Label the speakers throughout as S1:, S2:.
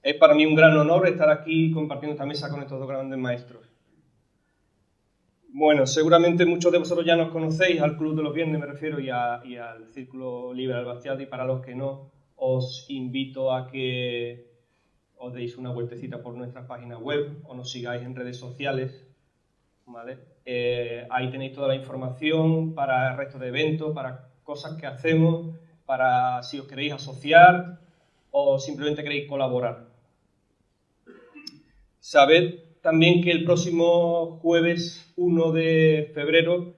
S1: Es para mí un gran honor estar aquí compartiendo esta mesa con estos dos grandes maestros. Bueno, seguramente muchos de vosotros ya nos conocéis, al Club de los Viernes me refiero, y al Círculo Libre Albaciada, y para los que no, os invito a que os deis una vueltecita por nuestra página web o nos sigáis en redes sociales, ¿vale? Ahí tenéis toda la información para el resto de eventos, para cosas que hacemos, para si os queréis asociar o simplemente queréis colaborar. Sabed también que el próximo jueves 1 de febrero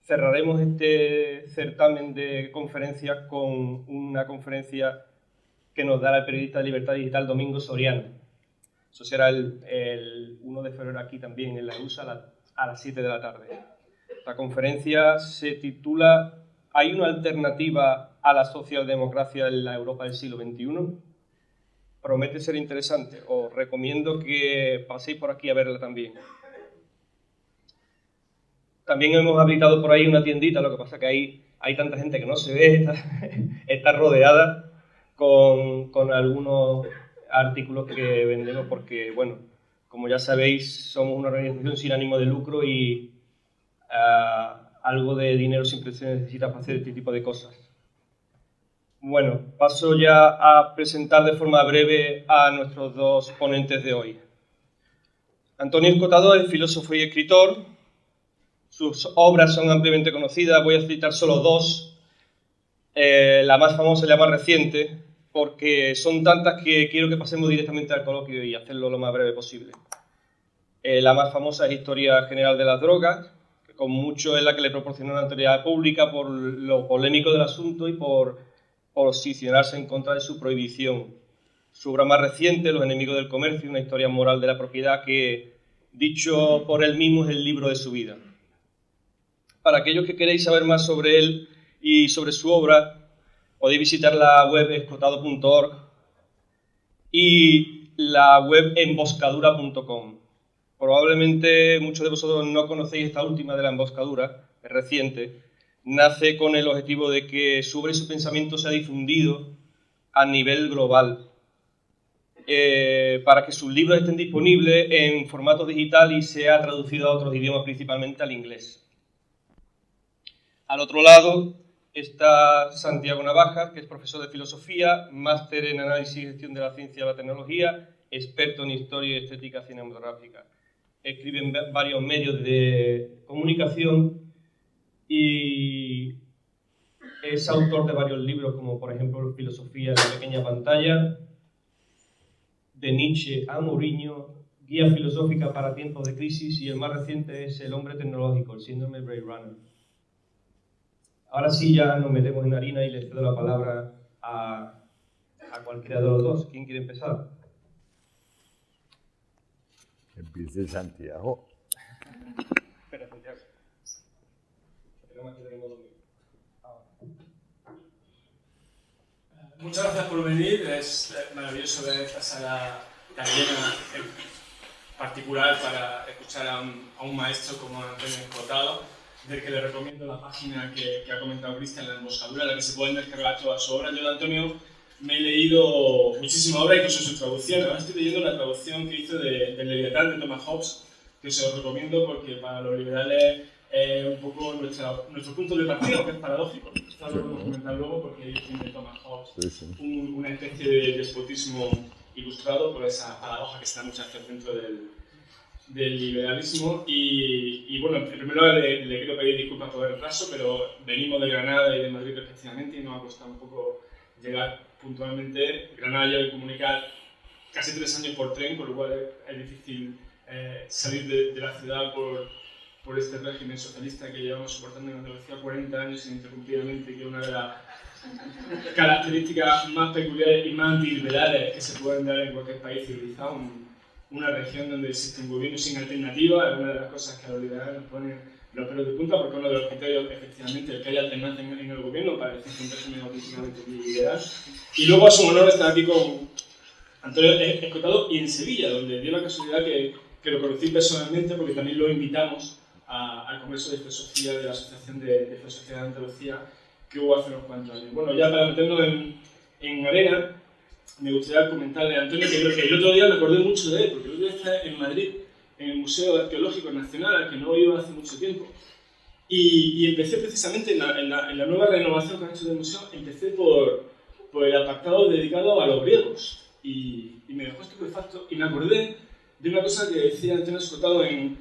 S1: cerraremos este certamen de conferencias con una conferencia que nos dará el periodista de Libertad Digital Domingo Soriano. Eso será el 1 de febrero aquí también en la USA a las 7 de la tarde. La conferencia se titula ¿Hay una alternativa a la socialdemocracia en la Europa del siglo XXI? Promete ser interesante. Os recomiendo que paséis por aquí a verla también. También hemos habilitado por ahí una tiendita, lo que pasa es que hay tanta gente que no se ve, está rodeada con algunos artículos que vendemos porque, bueno, como ya sabéis, somos una organización sin ánimo de lucro y algo de dinero siempre se necesita para hacer este tipo de cosas. Bueno, paso ya a presentar de forma breve a nuestros dos ponentes de hoy. Antonio Escotado es filósofo y escritor. Sus obras son ampliamente conocidas, voy a citar solo dos. La más famosa y la más reciente, porque son tantas que quiero que pasemos directamente al coloquio y hacerlo lo más breve posible. La más famosa es Historia General de las Drogas, que con mucho es la que le proporcionó la autoridad pública por lo polémico del asunto y por posicionarse en contra de su prohibición. Su obra más reciente, Los enemigos del comercio, una historia moral de la propiedad que, dicho por él mismo, es el libro de su vida. Para aquellos que queréis saber más sobre él y sobre su obra, podéis visitar la web escotado.org y la web emboscadura.com. Probablemente muchos de vosotros no conocéis esta última de la emboscadura, es reciente. Nace con el objetivo de que su obra y su pensamiento sea difundido a nivel global, para que sus libros estén disponibles en formato digital y sea traducido a otros idiomas, principalmente al inglés. Al otro lado está Santiago Navajas, que es profesor de filosofía, máster en análisis y gestión de la ciencia y la tecnología, experto en historia y estética cinematográfica. Escribe en varios medios de comunicación y es autor de varios libros, como por ejemplo Filosofía en la pequeña pantalla, de Nietzsche a Mourinho, Guía filosófica para tiempos de crisis, y el más reciente es El hombre tecnológico, el síndrome Blade Runner. Ahora sí ya nos metemos en harina y le cedo la palabra a cualquiera de los dos. ¿Quién quiere empezar?
S2: Empiece Santiago.
S1: Espera, Santiago.
S3: Muchas gracias por venir, es maravilloso ver esta sala tan llena, en particular para escuchar a un maestro como Antonio Escotado, del que le recomiendo la página que ha comentado Cristian, La Emboscadura, en la que se pueden descargar toda su obra. Yo de Antonio me he leído muchísima obra, incluso su traducción. Ahora estoy leyendo la traducción que hizo del Leviatán de Thomas Hobbes, que se os recomiendo porque para los liberales es un poco nuestro punto de partida, aunque es paradójico. Esto lo podemos comentar luego porque ellos tienen de Thomas Hobbes una especie de despotismo ilustrado por esa paradoja que está muchas veces dentro del liberalismo. Y bueno, primero le quiero pedir disculpas por el retraso, pero venimos de Granada y de Madrid respectivamente y nos ha costado un poco llegar puntualmente. Granada lleva que comunicar casi 3 años por tren, con lo cual es difícil salir de la ciudad por este régimen socialista que llevamos soportando en Andalucía 40 años ininterrumpidamente, que es una de las características más peculiares y más antiliberales que se pueden dar en cualquier país civilizado. Una región donde existe un gobierno sin alternativa es una de las cosas que a los liberales nos ponen los pelos de punta, porque uno de los criterios, efectivamente, el que haya alternancia en el gobierno para decir que un régimen auténticamente liberal. Y luego es un honor estar aquí con Antonio Escotado y en Sevilla, donde dio la casualidad que lo conocí personalmente, porque también lo invitamos al Congreso de Filosofía de la Asociación de Filosofía de Andalucía, que hubo hace unos cuantos años. Bueno, ya para meternos en arena, me gustaría comentarle a Antonio, que creo que el otro día me acordé mucho de él, porque el otro día está en Madrid, en el Museo Arqueológico Nacional, al que no iba hace mucho tiempo. Y empecé precisamente en la nueva renovación que han hecho del museo, empecé por el apartado dedicado a los griegos. Y me dejó estupefacto y me acordé de una cosa que decía Antonio Escotado en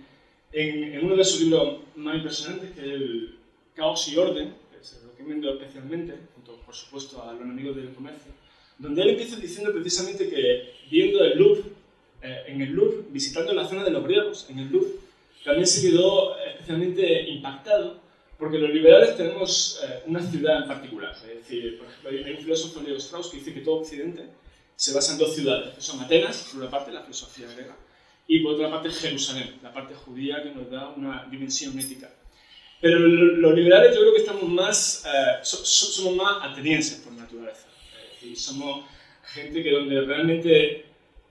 S3: uno de sus libros más impresionantes, que es el Caos y Orden, que se lo recomiendo especialmente, junto por supuesto a los enemigos del comercio, donde él empieza diciendo precisamente que viendo el Louvre, en el Louvre, visitando la zona de los griegos, en el Louvre, también se quedó especialmente impactado, porque los liberales tenemos una ciudad en particular. Es decir, por ejemplo, hay un filósofo, Leo Strauss, que dice que todo Occidente se basa en dos ciudades, que son Atenas, por una parte, la filosofía griega, y por otra parte Jerusalén, la parte judía que nos da una dimensión ética. Pero los liberales yo creo que estamos más, somos más atenienses por naturaleza. Es decir, somos gente que donde realmente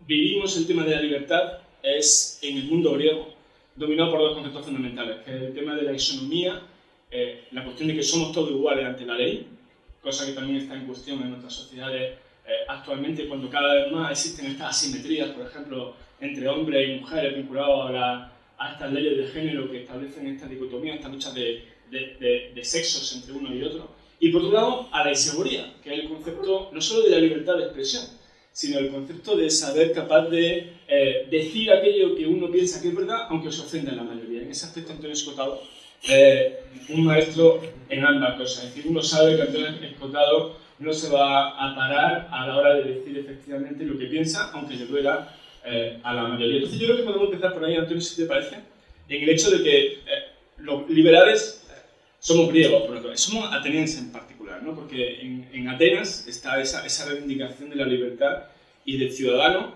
S3: vivimos el tema de la libertad es en el mundo griego, dominado por dos conceptos fundamentales, que es el tema de la isonomía, la cuestión de que somos todos iguales ante la ley, cosa que también está en cuestión en nuestras sociedades actualmente, cuando cada vez más existen estas asimetrías, por ejemplo, entre hombres y mujeres vinculados a estas leyes de género que establecen esta dicotomía, estas luchas de sexos entre uno y otro. Y por otro lado, a la inseguridad, que es el concepto no solo de la libertad de expresión, sino el concepto de saber capaz de decir aquello que uno piensa que es verdad, aunque se ofenda a la mayoría. En ese aspecto, Antonio Escotado, un maestro en ambas cosas. Es decir, uno sabe que Antonio Escotado no se va a parar a la hora de decir efectivamente lo que piensa, aunque le duela a la mayoría. Entonces yo creo que podemos empezar por ahí, Antonio, si te parece, en el hecho de que los liberales somos griegos, por ejemplo, somos atenienses en particular, ¿no? Porque en Atenas está esa reivindicación de la libertad y del ciudadano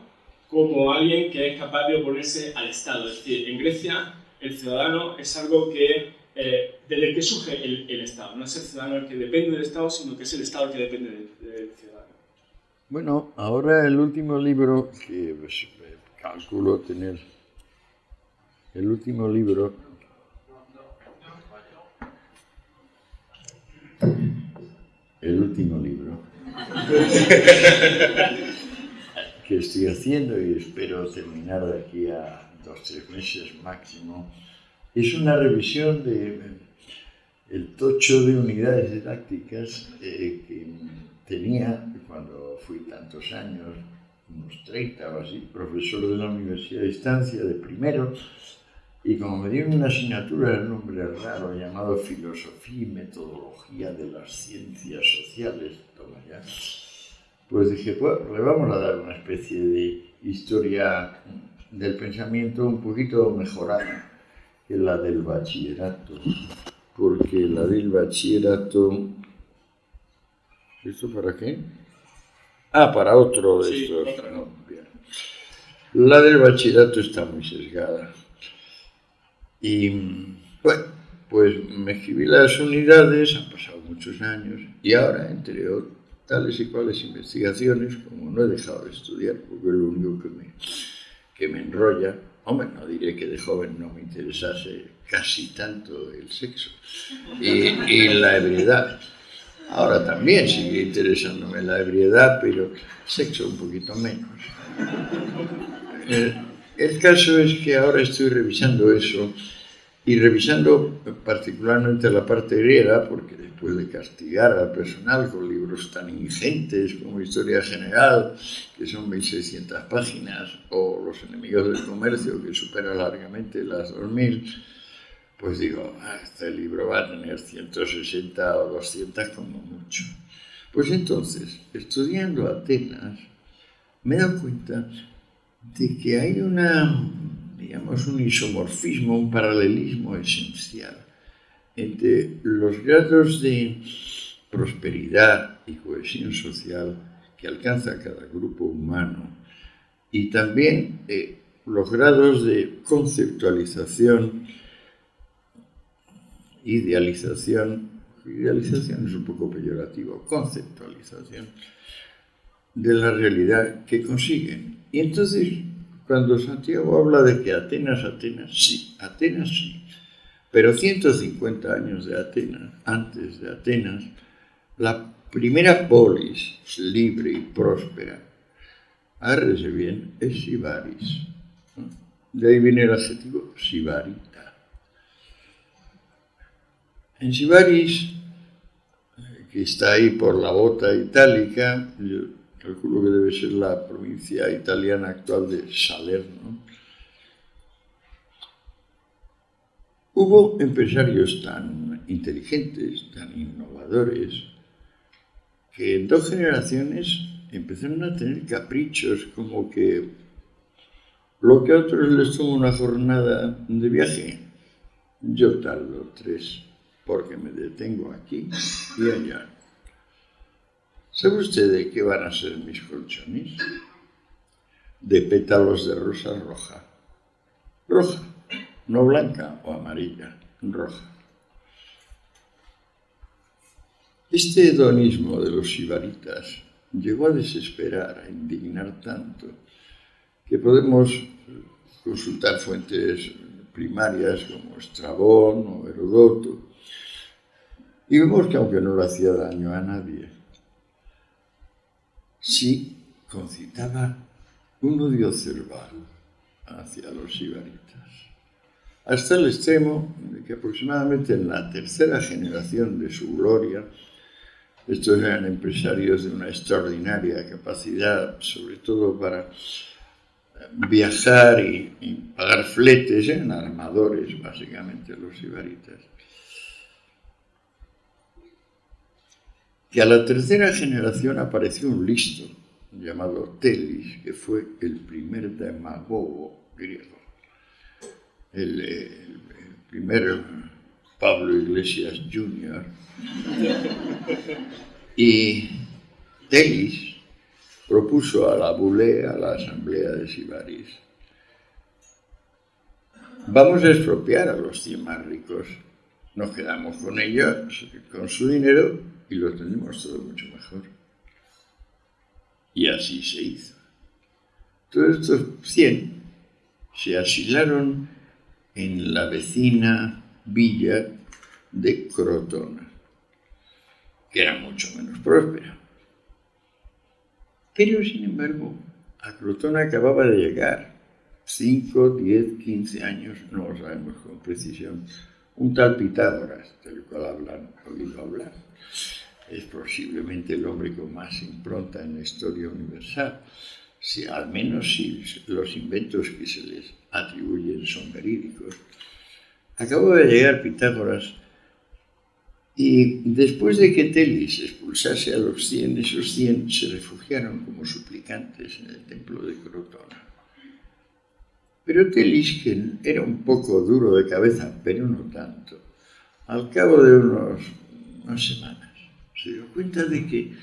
S3: como alguien que es capaz de oponerse al Estado. Es decir, en Grecia el ciudadano es algo que desde el que surge el Estado. No es el ciudadano el que depende del Estado, sino que es el Estado el que depende del ciudadano.
S2: Bueno, ahora el último libro que pues, calculo tener, el último libro que estoy haciendo y espero terminar de aquí a 2-3 meses máximo, es una revisión del tocho de unidades didácticas que tenía cuando fui tantos años, unos 30 o así, profesor de la Universidad de Distancia de primero, y como me dieron una asignatura de nombre raro llamado Filosofía y Metodología de las Ciencias Sociales, toma ya, pues dije, pues le vamos a dar una especie de historia del pensamiento un poquito mejorada que la del bachillerato, porque la del bachillerato... ¿Esto para qué? Ah, para otro de estos. No, bien. La del bachillerato está muy sesgada. Y bueno, pues me escribí las unidades, han pasado muchos años, y ahora, entre tales y cuales investigaciones, como no he dejado de estudiar, porque es lo único que me enrolla, hombre, no diré que de joven no me interesase casi tanto el sexo y la ebriedad. Ahora también sigue interesándome la ebriedad, pero sexo un poquito menos. El caso es que ahora estoy revisando eso y revisando particularmente la parte griega, porque después de castigar al personal con libros tan ingentes como Historia General, que son 1600 páginas, o Los enemigos del comercio, que supera largamente las 2000, pues digo, este libro va a tener 160 o 200 como mucho. Pues entonces, estudiando Atenas, me he dado cuenta de que hay un isomorfismo, un paralelismo esencial entre los grados de prosperidad y cohesión social que alcanza cada grupo humano y también los grados de conceptualización, idealización es un poco peyorativo, conceptualización de la realidad que consiguen. Y entonces, cuando Santiago habla de que Atenas sí, pero 150 años de Atenas, antes de Atenas, la primera polis libre y próspera agárrese bien, es Sibaris. De ahí viene el adjetivo sibarita. En Sibaris, que está ahí por la bota itálica, yo calculo que debe ser la provincia italiana actual de Salerno, hubo empresarios tan inteligentes, tan innovadores, que en 2 generaciones empezaron a tener caprichos, como que lo que a otros les toma una jornada de viaje, yo tardo 3, porque me detengo aquí y allá. ¿Sabe usted de qué van a ser mis colchones? De pétalos de rosa roja. Roja, no blanca o amarilla, roja. Este hedonismo de los sibaritas llegó a desesperar, a indignar tanto, que podemos consultar fuentes primarias como Estrabón o Heródoto, y vemos que aunque no le hacía daño a nadie, sí concitaba un odio cerval hacia los sibaritas, hasta el extremo de que aproximadamente en la 3ª generación de su gloria, estos eran empresarios de una extraordinaria capacidad, sobre todo para viajar y pagar fletes, eran armadores básicamente los sibaritas, que a la 3ª generación apareció un listo llamado Telis, que fue el primer demagogo griego, el primer Pablo Iglesias Jr. Y Telis propuso a la Bulé, a la asamblea de Sibaris: vamos a expropiar a los 100 más ricos, nos quedamos con ellos, con su dinero, y lo tendremos todo mucho mejor. Y así se hizo. Todos estos 100 se asilaron en la vecina villa de Crotona, que era mucho menos próspera. Pero, sin embargo, a Crotona acababa de llegar, 5, 10, 15 años, no lo sabemos con precisión, un tal Pitágoras, del cual han oído hablar. Es posiblemente el hombre con más impronta en la historia universal, al menos si los inventos que se les atribuyen son verídicos. Acabó de llegar Pitágoras, y después de que Telis expulsase a los 100, esos 100 se refugiaron como suplicantes en el templo de Crotona. Pero Telis, que era un poco duro de cabeza, pero no tanto, al cabo de unas semanas, se dio cuenta de que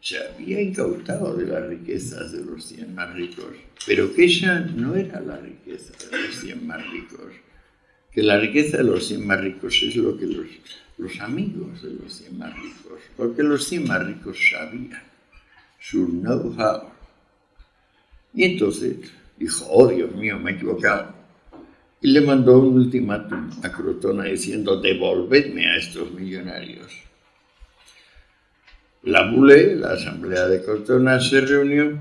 S2: se había incautado de las riquezas de los 100 más ricos, pero que esa no era la riqueza de los 100 más ricos, que la riqueza de los 100 más ricos es lo que los amigos de los 100 más ricos, lo que los 100 más ricos sabían, su know-how. Y entonces dijo: oh, Dios mío, me he equivocado. Y le mandó un ultimátum a Crotona diciendo: devolvedme a estos millonarios. La Bulé, la asamblea de Crotona, se reunió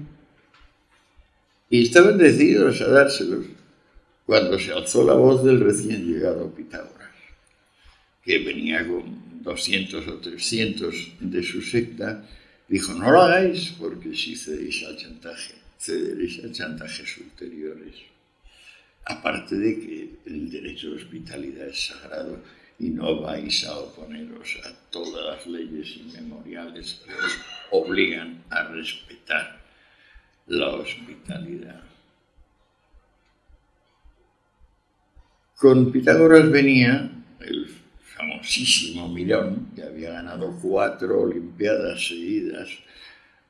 S2: y estaban decididos a dárselos cuando se alzó la voz del recién llegado Pitágoras, que venía con 200 o 300 de su secta. Dijo: no lo hagáis, porque si cedéis al chantaje, cederéis a chantajes ulteriores. Aparte de que el derecho de hospitalidad es sagrado y no vais a oponeros a todas las leyes inmemoriales que os obligan a respetar la hospitalidad. Con Pitágoras venía el famosísimo Mirón, que había ganado 4 olimpiadas seguidas,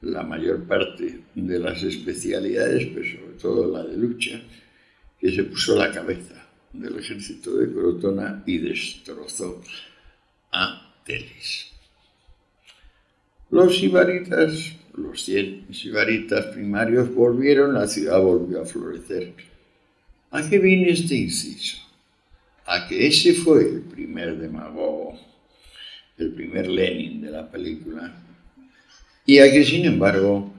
S2: la mayor parte de las especialidades, pero sobre todo la de lucha, que se puso a la cabeza del ejército de Crotona y destrozó a Telis. Los sibaritas, los 100 sibaritas primarios volvieron, la ciudad volvió a florecer. ¿A qué viene este inciso? A que ese fue el primer demagogo, el primer Lenin de la película, y a que, sin embargo,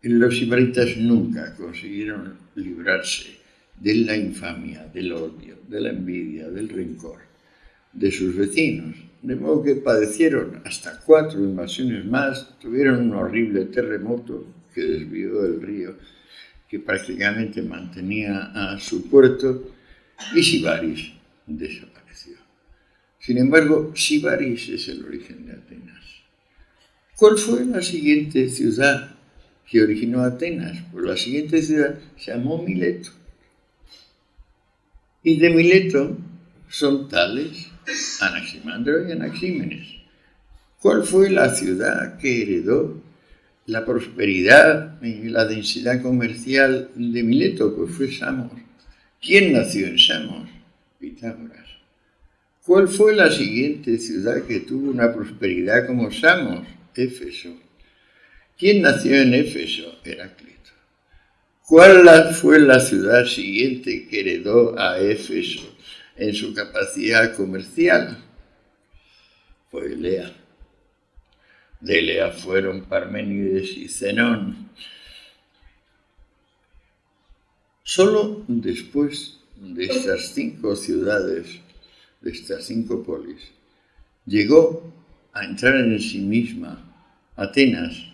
S2: Los sibaritas nunca consiguieron librarse de la infamia, del odio, de la envidia, del rencor de sus vecinos, de modo que padecieron hasta 4 invasiones más, tuvieron un horrible terremoto que desvió el río, que prácticamente mantenía a su puerto, y Sibaris desapareció. Sin embargo, Sibaris es el origen de Atenas. ¿Cuál fue la siguiente ciudad que originó Atenas? Pues la siguiente ciudad se llamó Mileto. Y de Mileto son Tales, Anaximandro y Anaxímenes. ¿Cuál fue la ciudad que heredó la prosperidad y la densidad comercial de Mileto? Pues fue Samos. ¿Quién nació en Samos? Pitágoras. ¿Cuál fue la siguiente ciudad que tuvo una prosperidad como Samos? Éfeso. ¿Quién nació en Éfeso? Heráclito. ¿Cuál fue la ciudad siguiente que heredó a Éfeso en su capacidad comercial? Fue Elea. De Elea fueron Parménides y Zenón. Solo después de estas 5 ciudades, de estas 5 polis, llegó a entrar en sí misma Atenas,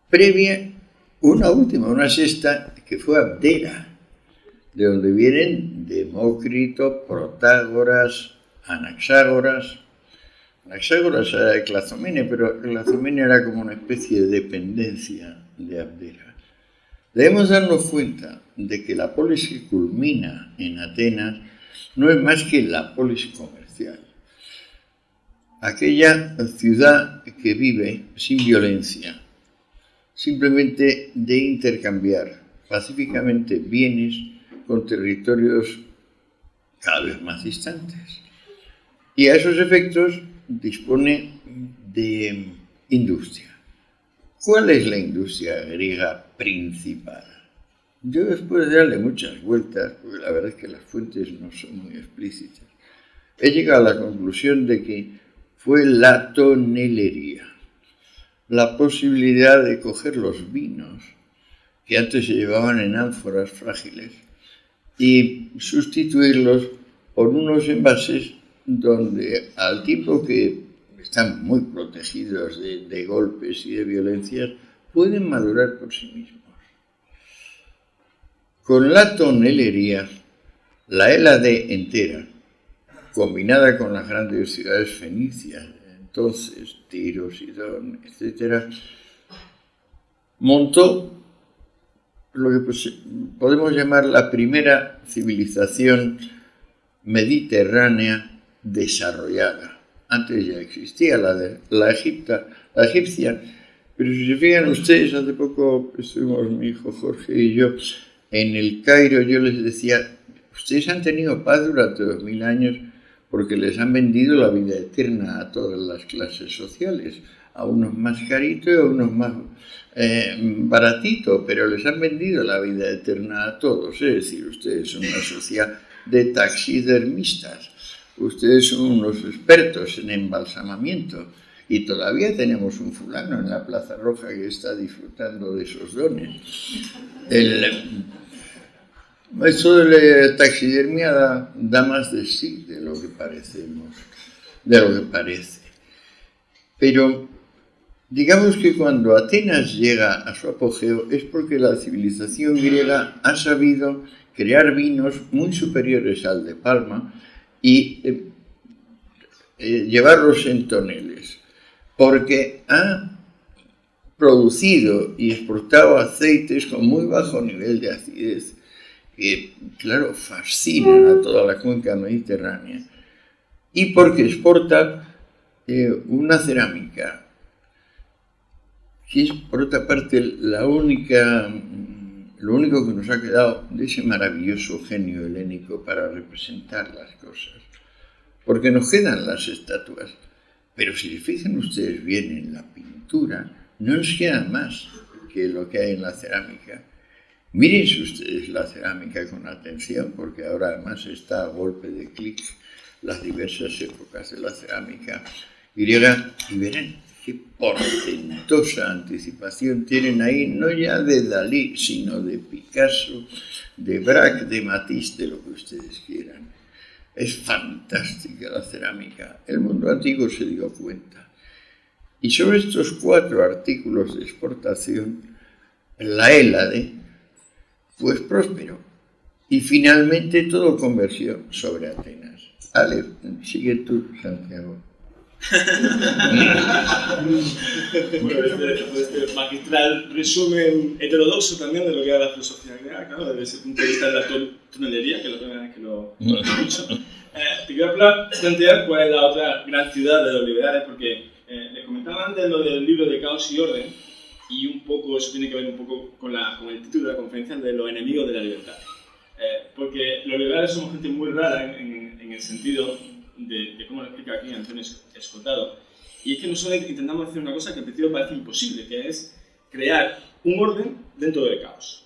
S2: previa una última, una sexta, que fue Abdera, de donde vienen Demócrito, Protágoras, Anaxágoras. Anaxágoras era de Clazomene, pero Clazomene era como una especie de dependencia de Abdera. Debemos darnos cuenta de que la polis que culmina en Atenas no es más que la polis comercial. Aquella ciudad que vive sin violencia, simplemente de intercambiar pacíficamente bienes con territorios cada vez más distantes. Y a esos efectos dispone de industria. ¿Cuál es la industria griega principal? Yo, después de darle muchas vueltas, porque la verdad es que las fuentes no son muy explícitas, he llegado a la conclusión de que fue la tonelería. La posibilidad de coger los vinos que antes se llevaban en ánforas frágiles y sustituirlos por unos envases donde, al tiempo que están muy protegidos de golpes y de violencias, pueden madurar por sí mismos. Con la tonelería, la Hélade entera, combinada con las grandes ciudades fenicias, entonces Tiro, Sidón, etc., montó lo que podemos llamar la primera civilización mediterránea desarrollada. Antes ya existía la egipcia, pero si se fijan ustedes, hace poco estuvimos mi hijo Jorge y yo en el Cairo. Yo les decía, ustedes han tenido paz durante 2000 años porque les han vendido la vida eterna a todas las clases sociales, a unos más caritos y a unos más baratitos, pero les han vendido la vida eterna a todos. Es decir, ustedes son una sociedad de taxidermistas, ustedes son unos expertos en embalsamamiento, y todavía tenemos un fulano en la Plaza Roja que está disfrutando de esos dones. Eso de la taxidermia da más de sí de lo que parece. Pero digamos que cuando Atenas llega a su apogeo es porque la civilización griega ha sabido crear vinos muy superiores al de Palma y llevarlos en toneles, porque ha producido y exportado aceites con muy bajo nivel de acidez, que, claro, fascinan a toda la cuenca mediterránea, y porque exporta una cerámica que es, por otra parte, lo único que nos ha quedado de ese maravilloso genio helénico para representar las cosas. Porque nos quedan las estatuas, pero si se fijan ustedes bien en la pintura, no nos queda más que lo que hay en la cerámica. Mírense ustedes la cerámica con atención, porque ahora además está a golpe de clic las diversas épocas de la cerámica griega, y verán qué portentosa anticipación tienen ahí, no ya de Dalí, sino de Picasso, de Braque, de Matisse, de lo que ustedes quieran. Es fantástica la cerámica. El mundo antiguo se dio cuenta. Y sobre estos 4 artículos de exportación, la Hélade, pues prosperó. Y finalmente todo conversió sobre Atenas. Ale, sigue tú, Santiago.
S3: Bueno, este magistral resumen heterodoxo también de lo que era la filosofía griega, claro, desde ese punto de vista de la tonelería, que es la primera vez que lo he dicho. Te quiero plantear cuál es la otra gran ciudad de los liberales, porque les comentaba antes lo del libro de Caos y Orden, y un poco eso tiene que ver un poco con el título de la conferencia de los enemigos de la libertad. Porque los liberales somos gente muy rara en el sentido de cómo lo explica aquí Antonio Escotado, y es que nosotros intentamos hacer una cosa que al principio parece imposible, que es crear un orden dentro del caos.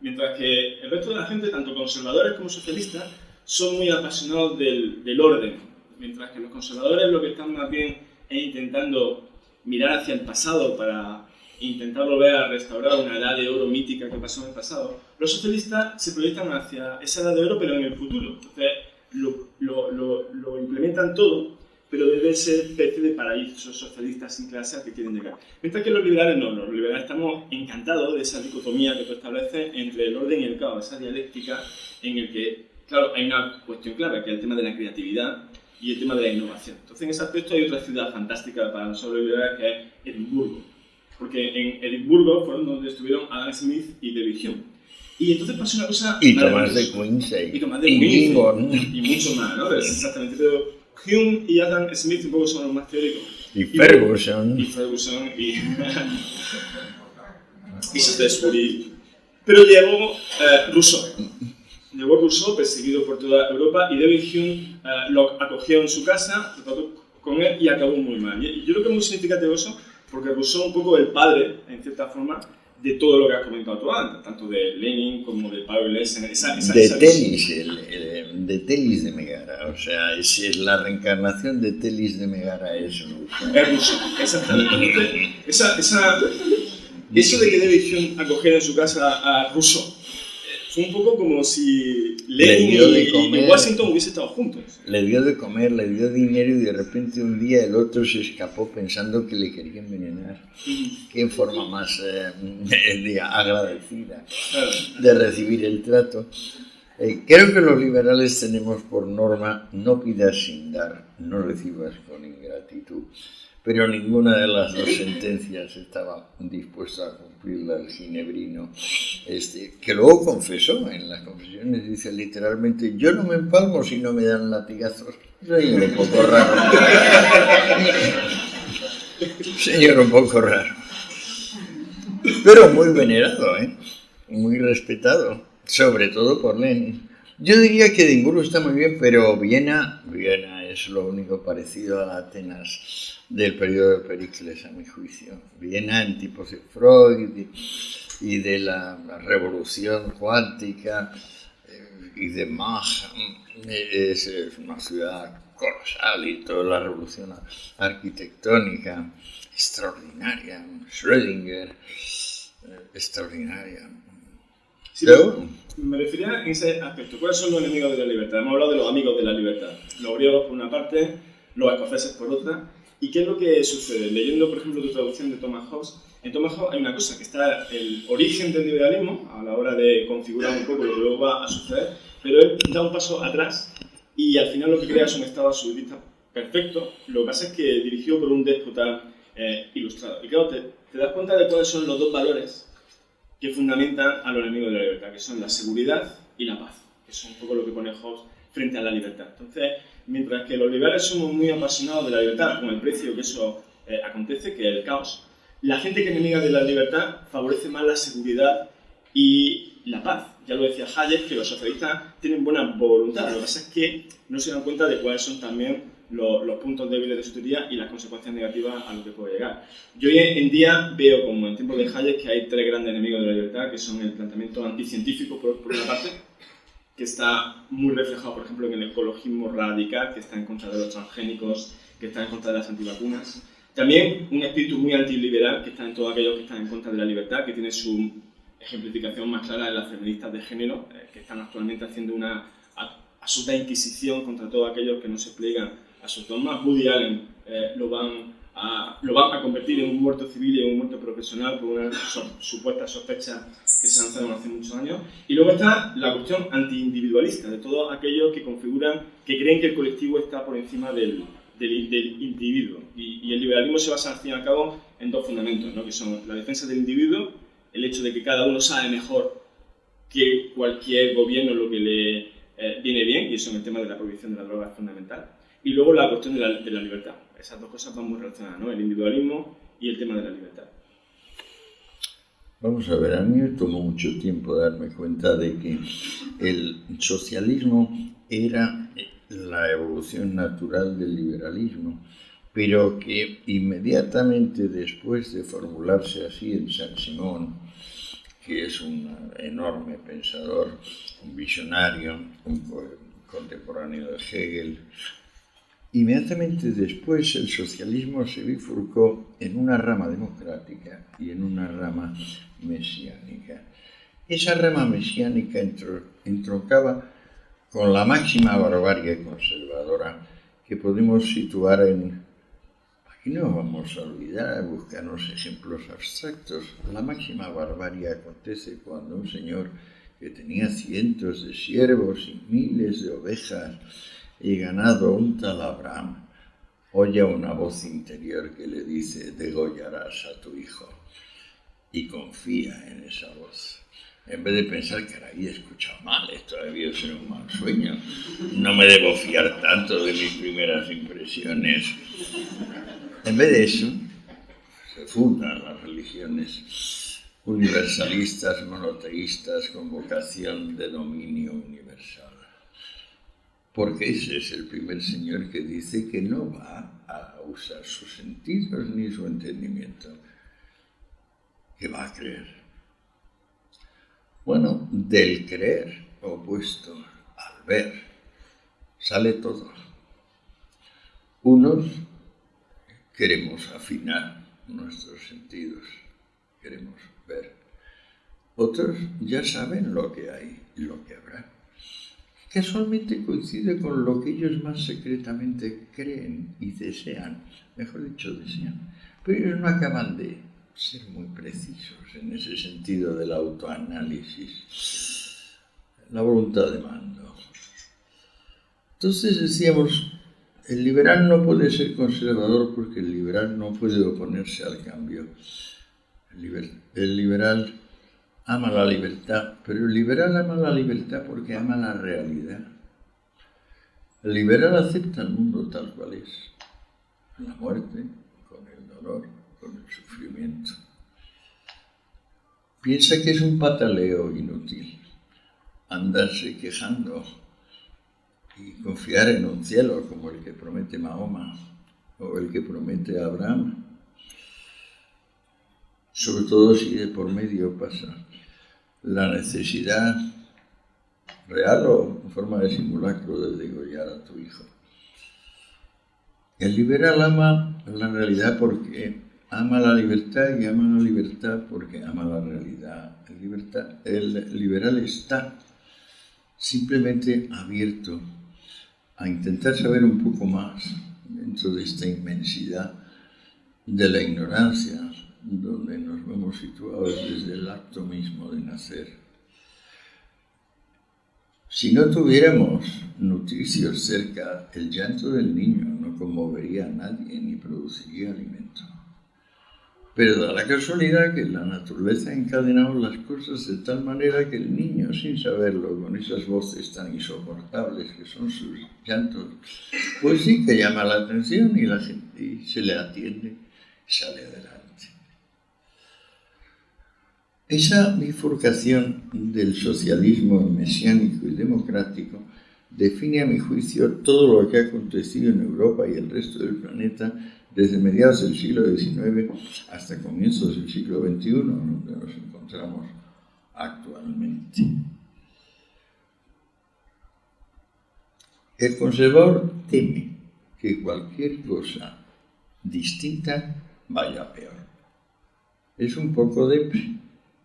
S3: Mientras que el resto de la gente, tanto conservadores como socialistas, son muy apasionados del orden, mientras que los conservadores lo que están más bien es intentando mirar hacia el pasado para intentar volver a restaurar una edad de oro mítica que pasó en el pasado. Los socialistas se proyectan hacia esa edad de oro, pero en el futuro. Entonces, lo implementan todo, pero desde ese especie de paraíso socialista sin clase al que quieren llegar. Mientras que los liberales no, los liberales estamos encantados de esa dicotomía que tú estableces entre el orden y el caos, esa dialéctica en el que, claro, hay una cuestión clave, que es el tema de la creatividad y el tema de la innovación. Entonces, en ese aspecto hay otra ciudad fantástica para nosotros los liberales, que es Edimburgo. Porque en Edimburgo fueron donde estuvieron Adam Smith y David Hume. Y entonces pasó una cosa...
S2: Y Tomás de Quincy.
S3: Y Tomás de Quincy. Y mucho más, ¿no? Exactamente. Pero Hume y Adam Smith un poco son los más teóricos.
S2: Y Ferguson.
S3: Y Saint-Exupéry. Pero llegó Rousseau. Llegó Rousseau, perseguido por toda Europa, y David Hume lo acogió en su casa, trató con él y acabó muy mal. Y yo creo que es muy significativo eso, porque Rousseau es un poco el padre, en cierta forma, de todo lo que has comentado tú antes, tanto de Lenin como de Pablo Lesen.
S2: De Telis de Megara, o sea, es la reencarnación de Telis de Megara, es Rousseau.
S3: Es Rousseau, exactamente. Eso de que David Hume acogiera en su casa a Rousseau fue un poco como si Lenin y Washington hubiesen estado juntos.
S2: Le dio de comer, le dio dinero y de repente un día el otro se escapó pensando que le quería envenenar. Qué forma más agradecida de recibir el trato. Creo que los liberales tenemos por norma: no pidas sin dar, no recibas con ingratitud. Pero ninguna de las dos sentencias estaba dispuesta a cumplirla el ginebrino, que luego confesó en las confesiones, dice literalmente: yo no me empalmo si no me dan latigazos. Señor un poco raro. Señor un poco raro. Pero muy venerado, muy respetado, sobre todo por Lenin. Yo diría que Edimburgo está muy bien, pero Viena es lo único parecido a Atenas del periodo de Pericles, a mi juicio. Viena en tipos de Freud y de la revolución cuántica y de Mach. Es una ciudad colosal y toda la revolución arquitectónica extraordinaria. Schrödinger, extraordinaria.
S3: Sí, pero me refería en ese aspecto. ¿Cuáles son los enemigos de la libertad? Hemos hablado de los amigos de la libertad. Los griegos por una parte, los escoceses por otra. ¿Y qué es lo que sucede? Leyendo, por ejemplo, tu traducción de Thomas Hobbes, en Thomas Hobbes hay una cosa, que está el origen del liberalismo, a la hora de configurar un poco lo que luego va a suceder, pero él da un paso atrás y al final lo que crea es un estado absolutista perfecto. Lo que pasa es que dirigido por un déspota ilustrado. Y claro, te das cuenta de cuáles son los dos valores que fundamentan a los enemigos de la libertad, que son la seguridad y la paz. Eso es un poco lo que pone Hobbes frente a la libertad. Entonces, mientras que los liberales somos muy apasionados de la libertad, con el precio que eso acontece, que es el caos, la gente que es enemiga de la libertad favorece más la seguridad y la paz. Ya lo decía Hayek, que los socialistas tienen buena voluntad, lo que pasa es que no se dan cuenta de cuáles son también los puntos débiles de su teoría y las consecuencias negativas a lo que puede llegar. Yo hoy en día veo, como en tiempos de Hayek, que hay 3 grandes enemigos de la libertad, que son el planteamiento anticientífico, por una parte, que está muy reflejado, por ejemplo, en el ecologismo radical, que está en contra de los transgénicos, que está en contra de las antivacunas. También un espíritu muy antiliberal que está en todos aquellos que están en contra de la libertad, que tiene su ejemplificación más clara en las feministas de género, que están actualmente haciendo una absoluta inquisición contra todos aquellos que no se pliegan a sus dogmas. Woody Allen lo van a convertir en un muerto civil y en un muerto profesional por una supuesta sospecha que se lanzaron hace muchos años. Y luego está la cuestión antiindividualista, de todos aquellos que creen que el colectivo está por encima del individuo. Y el liberalismo se basa, al fin y al cabo, en dos fundamentos, ¿no? Que son la defensa del individuo, el hecho de que cada uno sabe mejor que cualquier gobierno lo que le viene bien, y eso en el tema de la prohibición de la droga es fundamental. Y luego la cuestión de la libertad. Esas dos cosas van muy relacionadas, ¿no? El individualismo y el tema de la libertad.
S2: Vamos a ver, a mí me tomó mucho tiempo darme cuenta de que el socialismo era la evolución natural del liberalismo, pero que inmediatamente después de formularse así en Saint-Simon, que es un enorme pensador, un visionario, un contemporáneo de Hegel, inmediatamente después el socialismo se bifurcó en una rama democrática y en una rama mesiánica. Esa rama mesiánica entroncaba con la máxima barbarie conservadora que podemos situar en... Aquí no vamos a olvidar, a buscarnos ejemplos abstractos. La máxima barbarie acontece cuando un señor que tenía cientos de siervos y miles de ovejas y ganado, un tal Abraham, oye una voz interior que le dice: degollarás a tu hijo, y confía en esa voz. En vez de pensar, caray, he escuchado mal, esto ha debido ser un mal sueño, no me debo fiar tanto de mis primeras impresiones. En vez de eso, se fundan las religiones universalistas, monoteístas, con vocación de dominio universal. Porque ese es el primer señor que dice que no va a usar sus sentidos ni su entendimiento, que va a creer. Bueno, del creer opuesto al ver sale todo. Unos queremos afinar nuestros sentidos, queremos ver. Otros ya saben lo que hay y lo que habrá. Casualmente coincide con lo que ellos más secretamente creen y desean, mejor dicho, desean, pero ellos no acaban de ser muy precisos en ese sentido del autoanálisis, la voluntad de mando. Entonces decíamos, el liberal no puede ser conservador porque el liberal no puede oponerse al cambio. El liberal ama la libertad, pero el liberal ama la libertad porque ama la realidad. El liberal acepta el mundo tal cual es, con la muerte, con el dolor, con el sufrimiento. Piensa que es un pataleo inútil andarse quejando y confiar en un cielo como el que promete Mahoma o el que promete Abraham, sobre todo si de por medio pasa la necesidad real o en forma de simulacro de degollar a tu hijo. El liberal ama la realidad porque ama la libertad y ama la libertad porque ama la realidad. El liberal está simplemente abierto a intentar saber un poco más dentro de esta inmensidad de la ignorancia, donde nos vemos situados desde el acto mismo de nacer. Si no tuviéramos nutricios cerca, el llanto del niño no conmovería a nadie ni produciría alimento. Pero da la casualidad que la naturaleza ha encadenado las cosas de tal manera que el niño, sin saberlo, con esas voces tan insoportables que son sus llantos, pues sí que llama la atención y la gente se le atiende y sale adelante. Esa bifurcación del socialismo mesiánico y democrático define, a mi juicio, todo lo que ha acontecido en Europa y el resto del planeta desde mediados del siglo XIX hasta comienzos del siglo XXI, donde nos encontramos actualmente. El conservador teme que cualquier cosa distinta vaya peor. Es un poco de...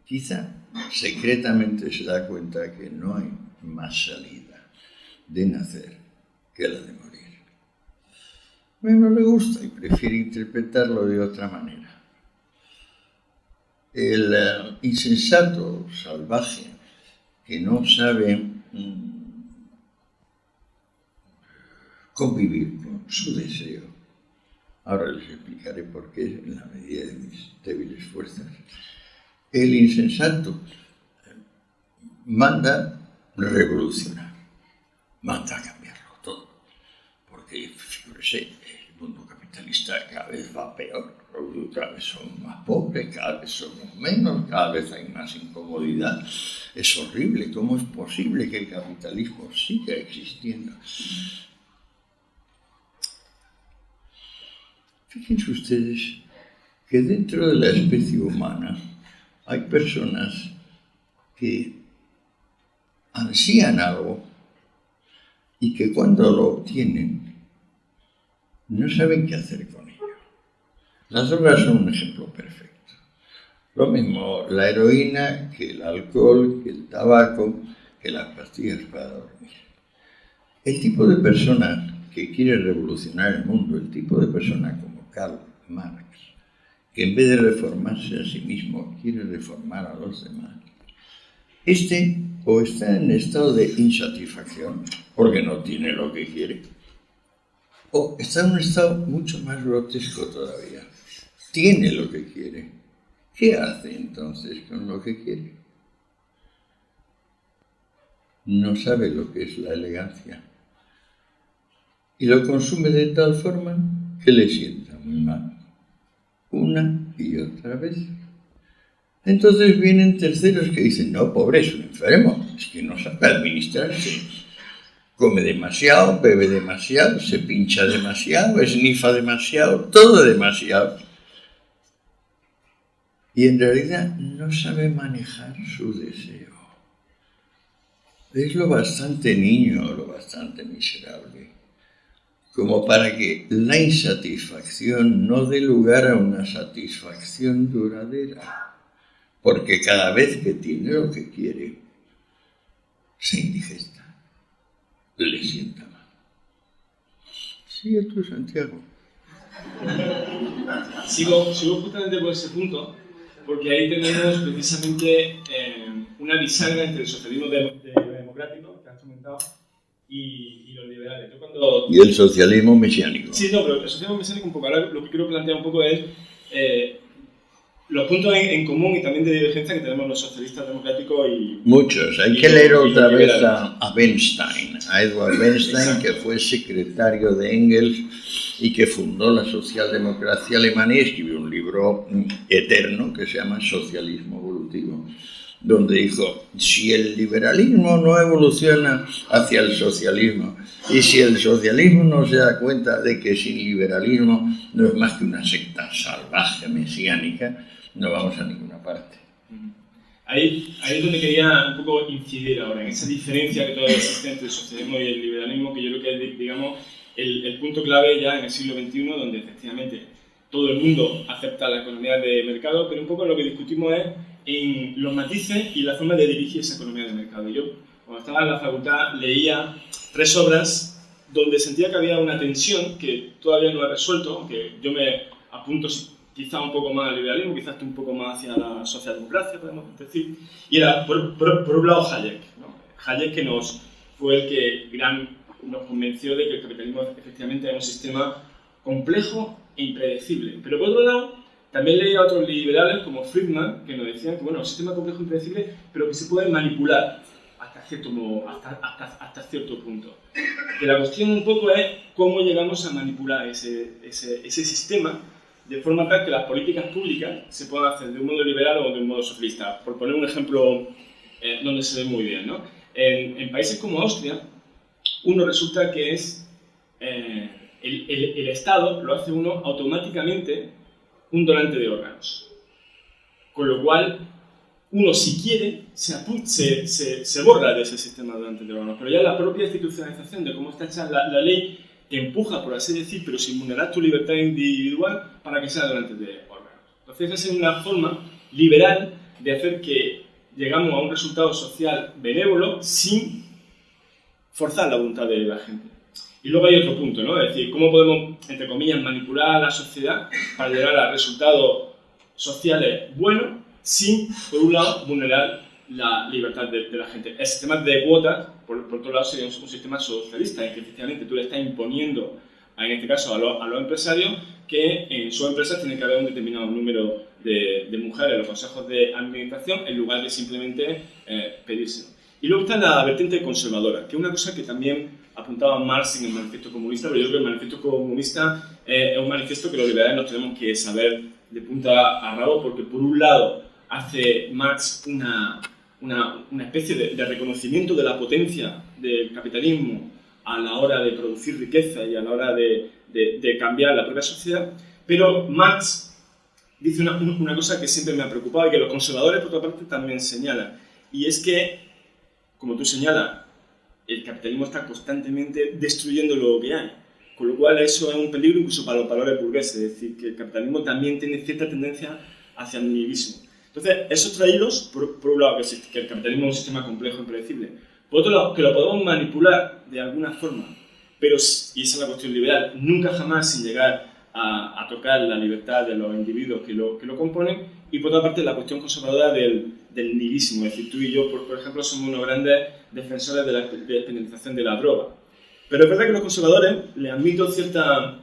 S2: Quizá secretamente se da cuenta que no hay más salida de nacer que la de morir. No le gusta y prefiere interpretarlo de otra manera. El insensato salvaje que no sabe convivir con su deseo. Ahora les explicaré por qué en la medida de mis débiles fuerzas. El insensato manda revolucionar, manda cambiarlo todo, porque, fíjese, el mundo capitalista cada vez va peor, cada vez somos más pobres, cada vez somos menos, cada vez hay más incomodidad. Es horrible, ¿cómo es posible que el capitalismo siga existiendo? Fíjense ustedes que dentro de la especie humana hay personas que ansían algo y que cuando lo obtienen no saben qué hacer con ello. Las drogas son un ejemplo perfecto. Lo mismo la heroína que el alcohol, que el tabaco, que las pastillas para dormir. El tipo de persona que quiere revolucionar el mundo, el tipo de persona como Karl Marx, que en vez de reformarse a sí mismo quiere reformar a los demás, o está en estado de insatisfacción porque no tiene lo que quiere, o está en un estado mucho más grotesco todavía, tiene lo que quiere. ¿Qué hace entonces con lo que quiere? No sabe lo que es la elegancia y lo consume de tal forma que le sienta muy mal, una y otra vez. Entonces vienen terceros que dicen, no, pobre, es un enfermo, es que no sabe administrarse, come demasiado, bebe demasiado, se pincha demasiado, esnifa demasiado, todo demasiado. Y en realidad no sabe manejar su deseo. Es lo bastante niño, lo bastante miserable, como para que la insatisfacción no dé lugar a una satisfacción duradera. Porque cada vez que tiene lo que quiere, se indigesta, le sienta mal. Sigue tú, Santiago.
S3: Sigo justamente por ese punto, porque ahí tenemos precisamente una bisagra entre el socialismo democrático, que has comentado, y los liberales.
S2: Y el socialismo mesiánico.
S3: Sí, no, pero el socialismo mesiánico un poco. Ahora lo que quiero plantear un poco es los puntos en común y también de divergencia que tenemos los socialistas democráticos y...
S2: Muchos. Hay que leer otra vez a Bernstein, a Edward Bernstein, que fue secretario de Engels y que fundó la socialdemocracia alemana y escribió un libro eterno que se llama Socialismo Evolutivo, donde dijo, si el liberalismo no evoluciona hacia el socialismo y si el socialismo no se da cuenta de que sin liberalismo no es más que una secta salvaje, mesiánica, no vamos a ninguna parte.
S3: Ahí es donde quería un poco incidir ahora, en esa diferencia que todavía existe entre el socialismo y el liberalismo, que yo creo que es, digamos, el punto clave ya en el siglo XXI, donde efectivamente todo el mundo acepta la economía de mercado, pero un poco lo que discutimos es en los matices y la forma de dirigir esa economía de mercado. Yo, cuando estaba en la facultad, leía 3 obras donde sentía que había una tensión que todavía no he resuelto, aunque yo me apunto quizá un poco más al liberalismo, quizás un poco más hacia la socialdemocracia, podemos decir, y era por un lado Hayek, ¿no? Hayek que fue el que nos convenció de que el capitalismo efectivamente era un sistema complejo e impredecible. Pero por otro lado, también leía a otros liberales como Friedman, que nos decían que bueno, el sistema complejo e impredecible, pero que se puede manipular hasta cierto punto. Que la cuestión un poco es cómo llegamos a manipular ese sistema de forma tal que las políticas públicas se puedan hacer de un modo liberal o de un modo socialista. Por poner un ejemplo donde se ve muy bien, ¿no? En países como Austria, uno resulta que es el Estado lo hace uno automáticamente un donante de órganos. Con lo cual, uno si quiere se borra de ese sistema de donante de órganos. Pero ya la propia institucionalización de cómo está hecha la ley te empuja, por así decir, pero sin vulnerar tu libertad individual para que sea donante de órganos. Entonces, esa es una forma liberal de hacer que llegamos a un resultado social benévolo sin forzar la voluntad de la gente. Y luego hay otro punto, ¿no? Es decir, cómo podemos, entre comillas, manipular a la sociedad para llegar a resultados sociales buenos sin, por un lado, vulnerar la libertad de la gente. El sistema de cuotas, por otro lado, sería un sistema socialista en que efectivamente tú le estás imponiendo, en este caso, a los empresarios que en sus empresas tiene que haber un determinado número de mujeres en los consejos de administración en lugar de simplemente pedírselo. Y luego está la vertiente conservadora, que es una cosa que también apuntaba Marx en el Manifiesto Comunista, pero yo creo que el Manifiesto Comunista es un manifiesto que los liberales nos tenemos que saber de punta a rabo, porque por un lado hace Marx una especie de reconocimiento de la potencia del capitalismo a la hora de producir riqueza y a la hora de cambiar la propia sociedad, pero Marx dice una cosa que siempre me ha preocupado y que los conservadores, por otra parte, también señalan, y es que, como tú señalas, el capitalismo está constantemente destruyendo lo que hay, con lo cual eso es un peligro incluso para los valores burgueses, es decir, que el capitalismo también tiene cierta tendencia hacia el nihilismo. Entonces, esos tres hilos, por un lado, que el capitalismo es un sistema complejo e impredecible, por otro lado, que lo podemos manipular de alguna forma, pero, y esa es la cuestión liberal, nunca jamás sin llegar a tocar la libertad de los individuos que lo componen, y por otra parte, la cuestión conservadora del nihilismo, es decir, tú y yo, por ejemplo, somos unos grandes defensores de la despenalización de la droga. Pero es verdad que los conservadores les admito cierta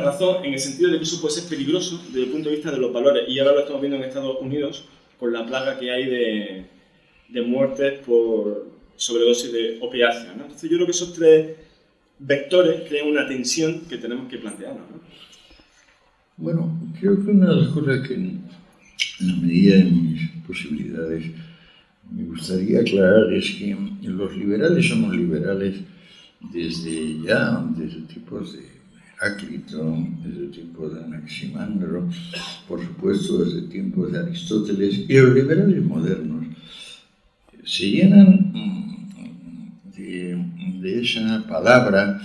S3: razón en el sentido de que eso puede ser peligroso desde el punto de vista de los valores, y ahora lo estamos viendo en Estados Unidos con la plaga que hay de muertes por sobredosis de opiáceos, ¿no? Entonces yo creo que esos tres vectores crean una tensión que tenemos que plantearnos, ¿no?
S2: Bueno, creo que una de las cosas que en la medida de mis posibilidades me gustaría aclarar es que los liberales somos liberales desde tiempos de Heráclito, desde tiempos de Anaximandro, por supuesto desde tiempos de Aristóteles, y los liberales modernos se llenan de esa palabra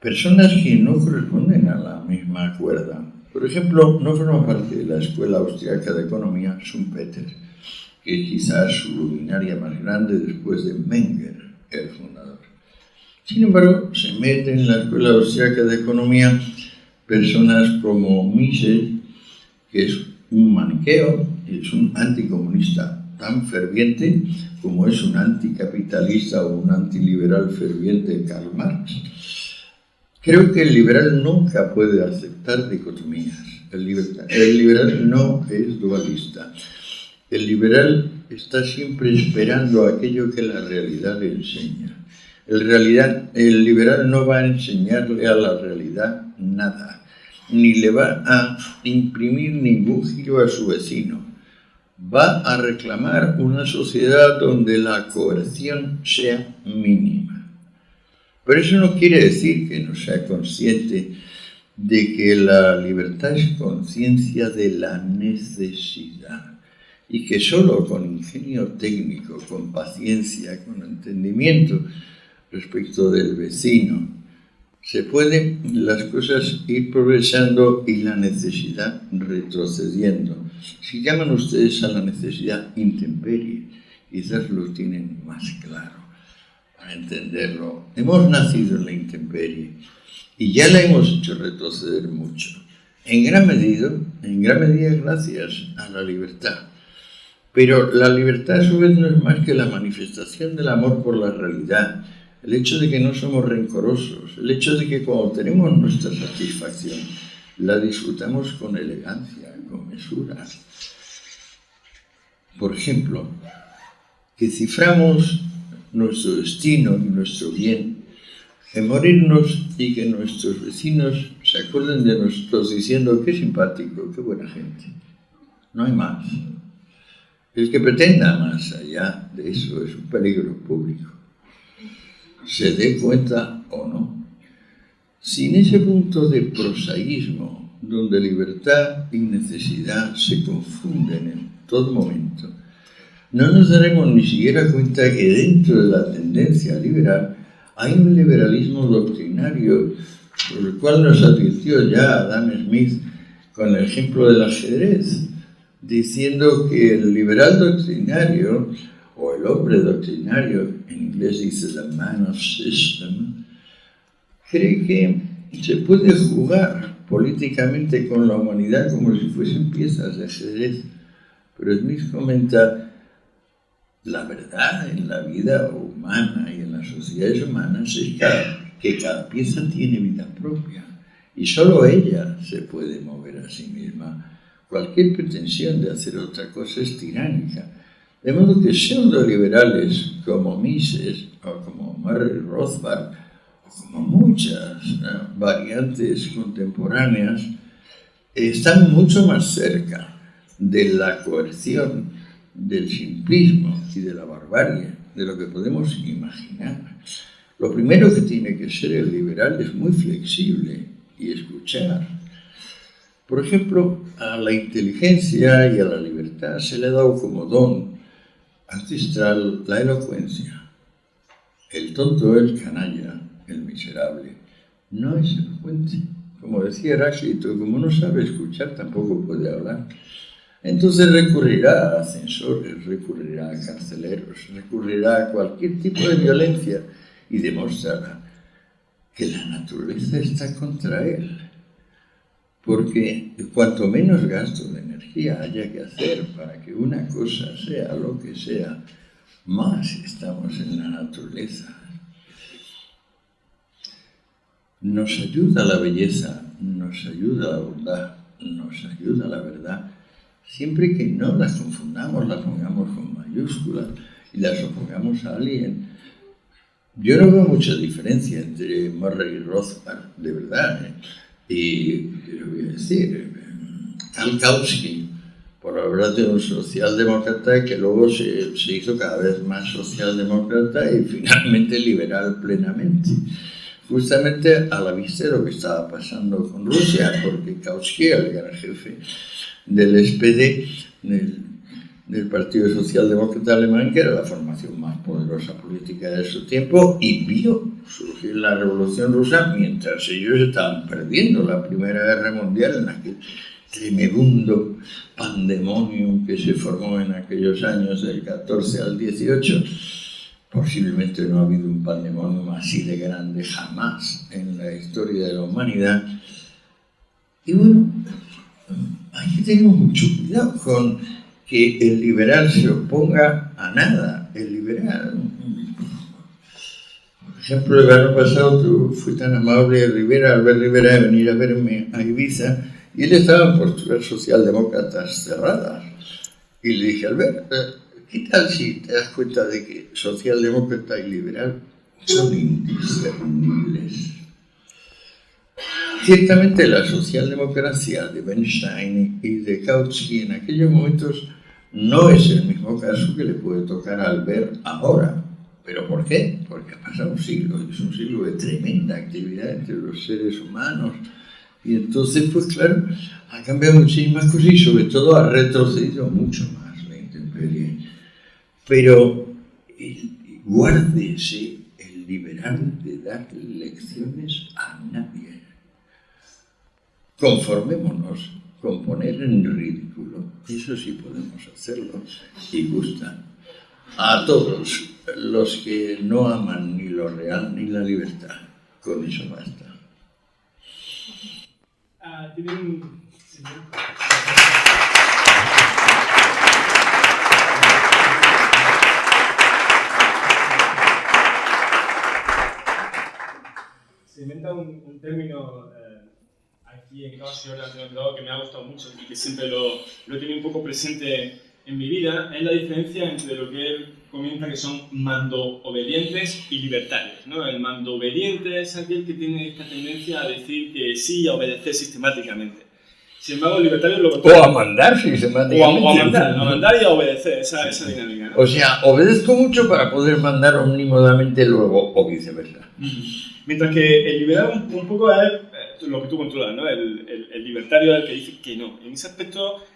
S2: personas que no corresponden a la misma cuerda. Por ejemplo, no forma parte de la Escuela Austriaca de Economía Schumpeter, que es quizás su luminaria más grande después de Menger, el fundador. Sin embargo, se meten en la Escuela Austriaca de Economía personas como Mises, que es un maniqueo, es un anticomunista tan ferviente como es un anticapitalista o un antiliberal ferviente Karl Marx. Creo que el liberal nunca puede aceptar dicotomías. El liberal no es dualista. El liberal está siempre esperando aquello que la realidad le enseña. El liberal no va a enseñarle a la realidad nada, ni le va a imprimir ningún giro a su vecino. Va a reclamar una sociedad donde la coerción sea mínima. Pero eso no quiere decir que no sea consciente de que la libertad es conciencia de la necesidad y que solo con ingenio técnico, con paciencia, con entendimiento respecto del vecino, se pueden las cosas ir progresando y la necesidad retrocediendo. Si llaman ustedes a la necesidad intemperie, quizás lo tienen más claro para entenderlo. Hemos nacido en la intemperie y ya la hemos hecho retroceder mucho. En gran medida gracias a la libertad. Pero la libertad a su vez no es más que la manifestación del amor por la realidad, el hecho de que no somos rencorosos, el hecho de que cuando tenemos nuestra satisfacción la disfrutamos con elegancia, con mesura. Por ejemplo, que ciframos nuestro destino y nuestro bien en morirnos y que nuestros vecinos se acuerden de nosotros diciendo qué simpático, qué buena gente. No hay más. El que pretenda más allá de eso es un peligro público. Se dé cuenta o no. Sin ese punto de prosaísmo, donde libertad y necesidad se confunden en todo momento, no nos daremos ni siquiera cuenta que dentro de la tendencia liberal Hay un liberalismo doctrinario, por el cual nos advirtió ya Adam Smith con el ejemplo del ajedrez, diciendo que el liberal doctrinario, o el hombre doctrinario, en inglés dice the man of system, cree que se puede jugar políticamente con la humanidad como si fuesen piezas de ajedrez. Pero Smith comenta, la verdad en la vida humana y en las sociedades humanas es que cada pieza tiene vida propia y solo ella se puede mover a sí misma. Cualquier pretensión de hacer otra cosa es tiránica. De modo que pseudo-liberales como Mises o como Murray Rothbard o como muchas variantes contemporáneas están mucho más cerca de la coerción, del simplismo y de la barbarie, de lo que podemos imaginar. Lo primero que tiene que ser el liberal es muy flexible y escuchar. Por ejemplo, a la inteligencia y a la libertad se le ha dado como don ancestral la elocuencia. El tonto, el canalla, el miserable, no es elocuente. Como decía Heráclito, como no sabe escuchar, tampoco puede hablar. Entonces recurrirá a censores, recurrirá a carceleros, recurrirá a cualquier tipo de violencia y demostrará que la naturaleza está contra él. Porque cuanto menos gasto de energía haya que hacer para que una cosa sea lo que sea, más estamos en la naturaleza. Nos ayuda la belleza, nos ayuda la bondad, nos ayuda la verdad, siempre que no las confundamos, las pongamos con mayúsculas y las opongamos a alguien. Yo no veo mucha diferencia entre Murray y Rothbard, de verdad. Y, ¿qué voy a decir? Karl Kautsky, por hablar de un socialdemócrata que luego se hizo cada vez más socialdemócrata y finalmente liberal plenamente. Justamente a la vista de lo que estaba pasando con Rusia, porque Kautsky era el gran jefe del SPD, del Partido Socialdemócrata Alemán, que era la formación más poderosa política de su tiempo, y vio surgir la Revolución Rusa mientras ellos estaban perdiendo la Primera Guerra Mundial en aquel tremebundo pandemonium que se formó en aquellos años del 14 al 18. Posiblemente no ha habido un pandemonium así de grande jamás en la historia de la humanidad. Y bueno, hay que tener mucho cuidado con que el liberal se oponga a nada. El liberal, por ejemplo, el año pasado tú fui tan amable, Albert Rivera, de venir a verme a Ibiza, y él estaba en posturas socialdemócratas cerradas. Y le dije, Albert, ¿qué tal si te das cuenta de que socialdemócrata y liberal son indiscernibles? Ciertamente la socialdemocracia de Bernstein y de Kautsky en aquellos momentos no es el mismo caso que le puede tocar a Albert ahora. ¿Pero por qué? Porque ha pasado un siglo, y es un siglo de tremenda actividad entre los seres humanos. Y entonces, pues claro, ha cambiado muchísimas cosas y sobre todo ha retrocedido mucho más la intemperie. Pero guárdese el liberal de dar lecciones a nadie. Conformémonos con poner en ridículo, eso sí podemos hacerlo, y gusta a todos los que no aman ni lo real ni la libertad. Con eso basta.
S3: Se inventa un término aquí en Caos y Orden que me ha gustado mucho y que siempre lo he tenido un poco presente en mi vida, es la diferencia entre lo que él comenta que son mando-obedientes y libertarios, ¿no? El mando-obediente es aquel que tiene esta tendencia a decir que sí y a obedecer sistemáticamente. Sin embargo, el libertario lo contrario.
S2: O a mandar sistemáticamente.
S3: O a mandar y a obedecer, esa dinámica, ¿no?
S2: O sea, obedezco mucho para poder mandar omnímodamente luego, o viceversa.
S3: Mientras que el liberal un poco es lo que tú controlas, ¿no? El libertario es el que dice que no. En ese aspecto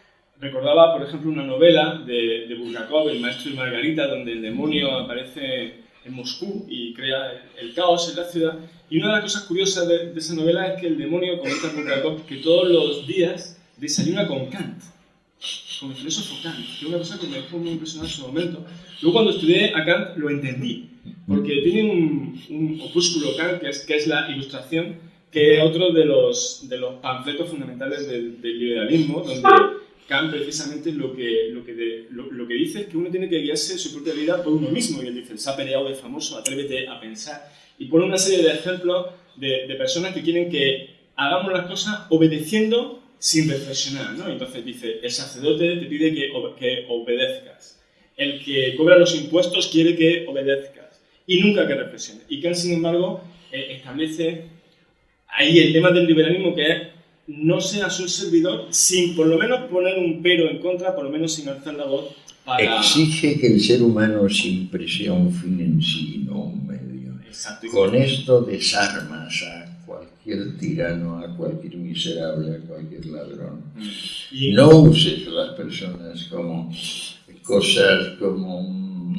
S3: recordaba, por ejemplo, una novela de Bulgakov, El maestro y Margarita, donde el demonio aparece en Moscú y crea el caos en la ciudad. Y una de las cosas curiosas de esa novela es que el demonio comenta con Bulgakov que todos los días desayuna con Kant, con el filósofo Kant, que es una cosa que me dejó muy impresionada en su momento. Luego cuando estudié a Kant lo entendí, porque tiene un opúsculo Kant, que es la Ilustración, que es otro de los panfletos fundamentales del liberalismo, donde Kant precisamente lo que dice es que uno tiene que guiarse su propia vida por uno mismo, y él dice, el sapere aude famoso, atrévete a pensar, y pone una serie de ejemplos de personas que quieren que hagamos las cosas obedeciendo sin reflexionar, ¿no? Entonces dice, el sacerdote te pide que obedezcas, el que cobra los impuestos quiere que obedezcas, y nunca que reflexiones. Y Kant, sin embargo, establece ahí el tema del liberalismo, que es no seas un servidor sin por lo menos poner un pero en contra, por lo menos sin alzar la voz para...
S2: Exige que el ser humano siempre sea un fin en sí, no un medio.
S3: Exacto.
S2: Con esto desarmas a cualquier tirano, a cualquier miserable, a cualquier ladrón. Y no uses a las personas como cosas, como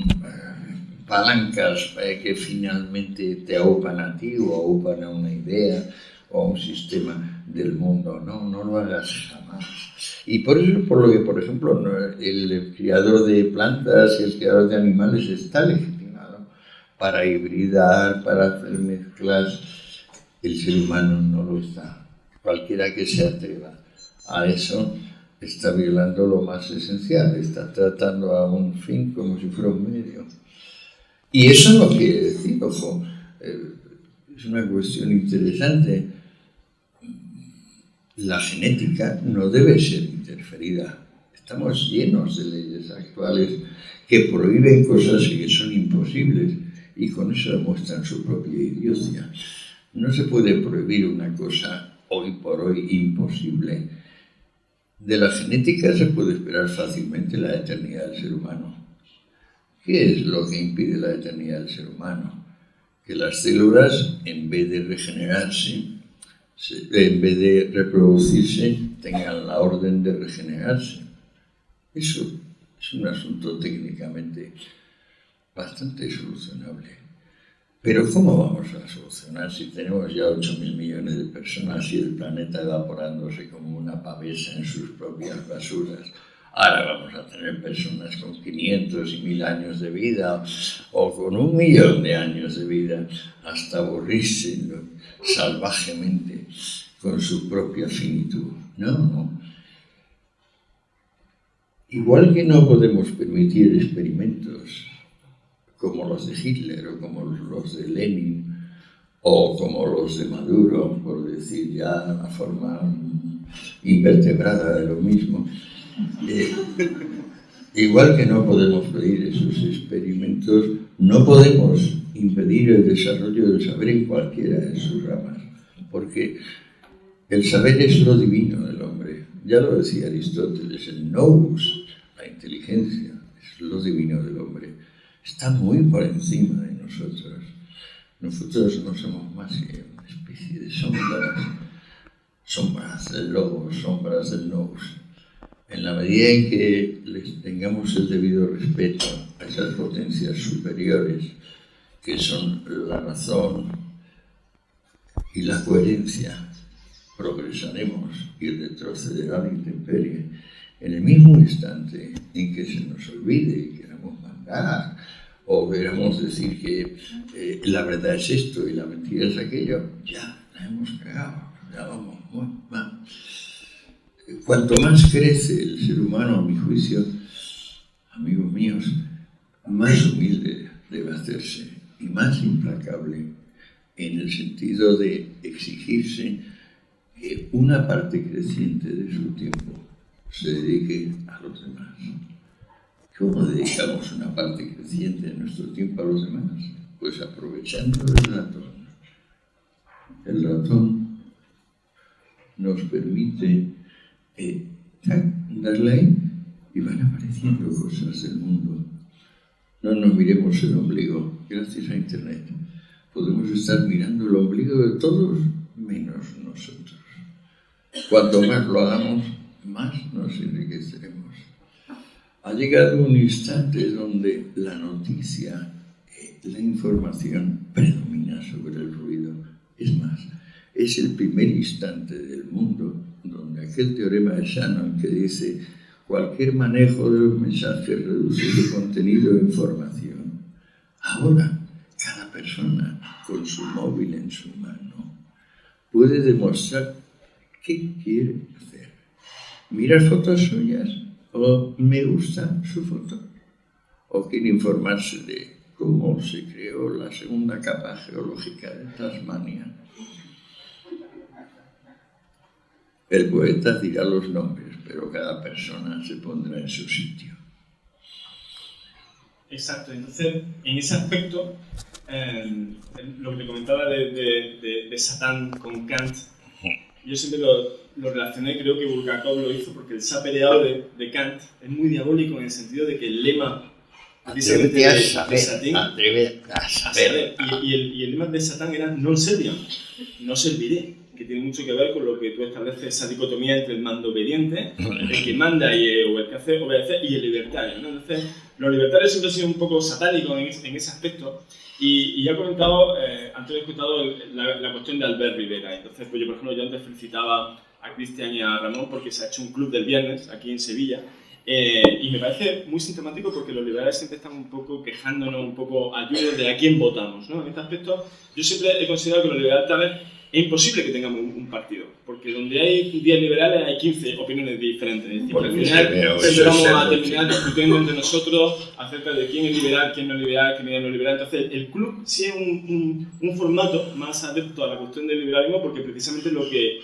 S2: palancas que finalmente te aupan a ti o aupan a una idea o a un sistema del mundo. No lo hagas jamás. Y por eso es por lo que, por ejemplo, el criador de plantas y el criador de animales está legitimado para hibridar, para hacer mezclas. El ser humano no lo está. Cualquiera que se atreva a eso está violando lo más esencial, está tratando a un fin como si fuera un medio. Y eso no quiere decir, ojo, es una cuestión interesante. La genética no debe ser interferida. Estamos llenos de leyes actuales que prohíben cosas que son imposibles y con eso demuestran su propia idiocia. No se puede prohibir una cosa hoy por hoy imposible. De la genética se puede esperar fácilmente la eternidad del ser humano. ¿Qué es lo que impide la eternidad del ser humano? Que las células, en vez de regenerarse, en vez de reproducirse, tengan la orden de regenerarse. Eso es un asunto técnicamente bastante solucionable. Pero ¿cómo vamos a solucionar si tenemos ya 8.000 millones de personas y el planeta evaporándose como una pavesa en sus propias basuras? Ahora vamos a tener personas con 500 y 1.000 años de vida o con 1 millón de años de vida hasta aburrirse salvajemente con su propia finitud. No. Igual que no podemos permitir experimentos como los de Hitler o como los de Lenin o como los de Maduro, por decir ya la forma invertebrada de lo mismo, igual que no podemos pedir esos experimentos, no podemos impedir el desarrollo del saber en cualquiera de sus ramas, porque el saber es lo divino del hombre. Ya lo decía Aristóteles, el nous, la inteligencia, es lo divino del hombre. Está muy por encima de nosotros. Nosotros no somos más que una especie de sombras del logos, sombras del nous. En la medida en que les tengamos el debido respeto a esas potencias superiores, que son la razón y la coherencia, progresaremos y retrocederá la intemperie. En el mismo instante en que se nos olvide y queramos mandar o queramos decir que la verdad es esto y la mentira es aquello, ya la hemos cagado, ya vamos muy mal. Cuanto más crece el ser humano, a mi juicio, amigos míos, más humilde debe hacerse y más implacable en el sentido de exigirse que una parte creciente de su tiempo se dedique a los demás. ¿Cómo dedicamos una parte creciente de nuestro tiempo a los demás? Pues aprovechando el ratón. El ratón nos permite darle ahí y van apareciendo cosas del mundo. No nos miremos el ombligo. Gracias a Internet podemos estar mirando el ombligo de todos menos nosotros. Cuanto más lo hagamos, más nos enriqueceremos. Ha llegado un instante donde la noticia la información predomina sobre el ruido. Es más, es el primer instante del mundo donde aquel teorema de Shannon que dice cualquier manejo de los mensajes reduce su contenido de información. Ahora, cada persona con su móvil en su mano puede demostrar qué quiere hacer. Mirar fotos suyas o me gusta su foto. O quiere informarse de cómo se creó la segunda capa geológica de Tasmania. El poeta dirá los nombres, pero cada persona se pondrá en su sitio.
S3: Exacto, entonces en ese aspecto, lo que te comentaba de Satán con Kant, yo siempre lo relacioné, creo que Bulgakov lo hizo porque él se ha peleado de Kant, es muy diabólico en el sentido de que el lema
S2: Atrévete a saber, atrévete a saber.
S3: Y el lema de Satán era non serviam, no serviré, que tiene mucho que ver con lo que tú estableces, esa dicotomía entre el mando obediente, el que manda o el que hace obedecer, y el libertario, ¿no? Entonces, los libertarios siempre han sido un poco satánicos en ese aspecto, y ya he comentado, antes he escuchado la cuestión de Albert Rivera. Entonces, pues yo, por ejemplo, yo antes felicitaba a Cristian y a Ramón porque se ha hecho un club del viernes aquí en Sevilla, y me parece muy sintomático porque los liberales siempre están un poco quejándonos, un poco ayudos de a quién votamos, ¿no? En este aspecto, yo siempre he considerado que los liberales tal vez es imposible que tengamos un partido, porque donde hay 10 liberales hay 15 opiniones diferentes. Es decir, al final siempre vamos a terminar discutiendo entre nosotros acerca de quién es liberal, quién no es liberal, quién no es liberal. Entonces, el club sí es un formato más adepto a la cuestión del liberalismo porque precisamente lo que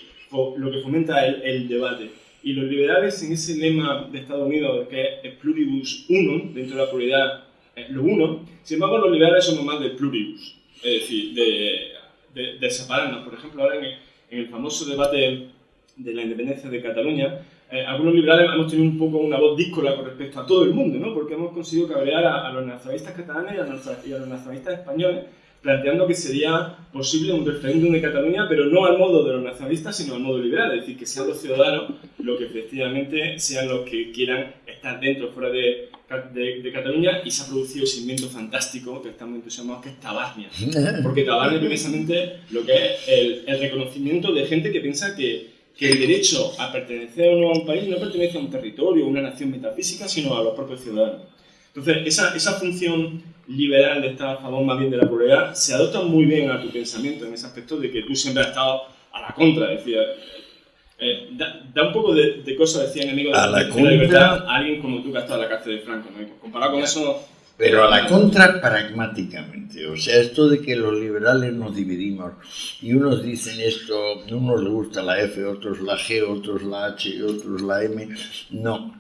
S3: fomenta el debate. Y los liberales, en ese lema de Estados Unidos, que es pluribus unum, dentro de la pluralidad, lo uno, sin embargo, los liberales somos más de pluribus, es decir, de separarnos. Por ejemplo, ahora en el famoso debate de la independencia de Cataluña, algunos liberales hemos tenido un poco una voz díscola con respecto a todo el mundo, ¿no? Porque hemos conseguido cabrear a los nacionalistas catalanes y a los nacionalistas españoles, planteando que sería posible un referéndum de Cataluña, pero no al modo de los nacionalistas, sino al modo liberal, es decir, que sean los ciudadanos los que efectivamente sean los que quieran estar dentro o fuera de Cataluña, y se ha producido ese invento fantástico que estamos entusiasmados, que es Tabarnia. Porque Tabarnia precisamente lo que es el reconocimiento de gente que piensa que el derecho a pertenecer o no a un país no pertenece a un territorio o una nación metafísica, sino a los propios ciudadanos. Entonces, esa función liberal de estar a favor más bien de la pluralidad se adopta muy bien a tu pensamiento en ese aspecto de que tú siempre has estado a la contra, es decir, da un poco de cosa, decía enemigo de la libertad a alguien como tú que has estado en la cárcel de Franco, ¿no? Comparado con eso...
S2: Pero a la contra pragmáticamente, o sea, esto de que los liberales nos dividimos y unos dicen esto, a unos les gusta la F, otros la G, otros la H, otros la M, no.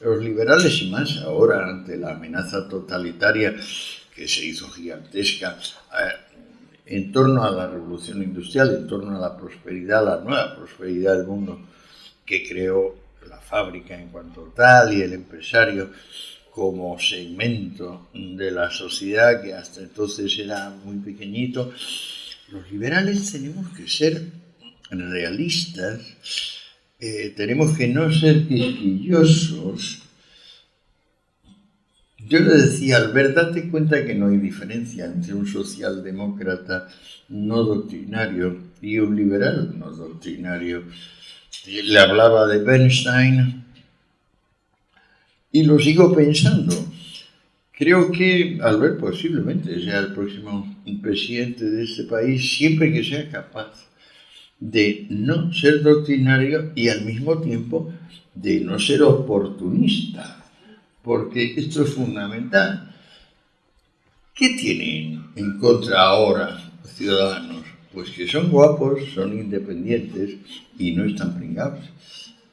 S2: Los liberales, y más ahora ante la amenaza totalitaria que se hizo gigantesca en torno a la revolución industrial, en torno a la prosperidad, la nueva prosperidad del mundo que creó la fábrica en cuanto tal y el empresario como segmento de la sociedad que hasta entonces era muy pequeñito. Los liberales tenemos que ser realistas, tenemos que no ser quisquillosos. Yo le decía, Albert, date cuenta que no hay diferencia entre un socialdemócrata no doctrinario y un liberal no doctrinario. Le hablaba de Bernstein y lo sigo pensando. Creo que Albert posiblemente sea el próximo presidente de este país, siempre que sea capaz de no ser doctrinario y al mismo tiempo de no ser oportunista, porque esto es fundamental. ¿Qué tienen en contra ahora los ciudadanos? Pues que son guapos, son independientes y no están pringados.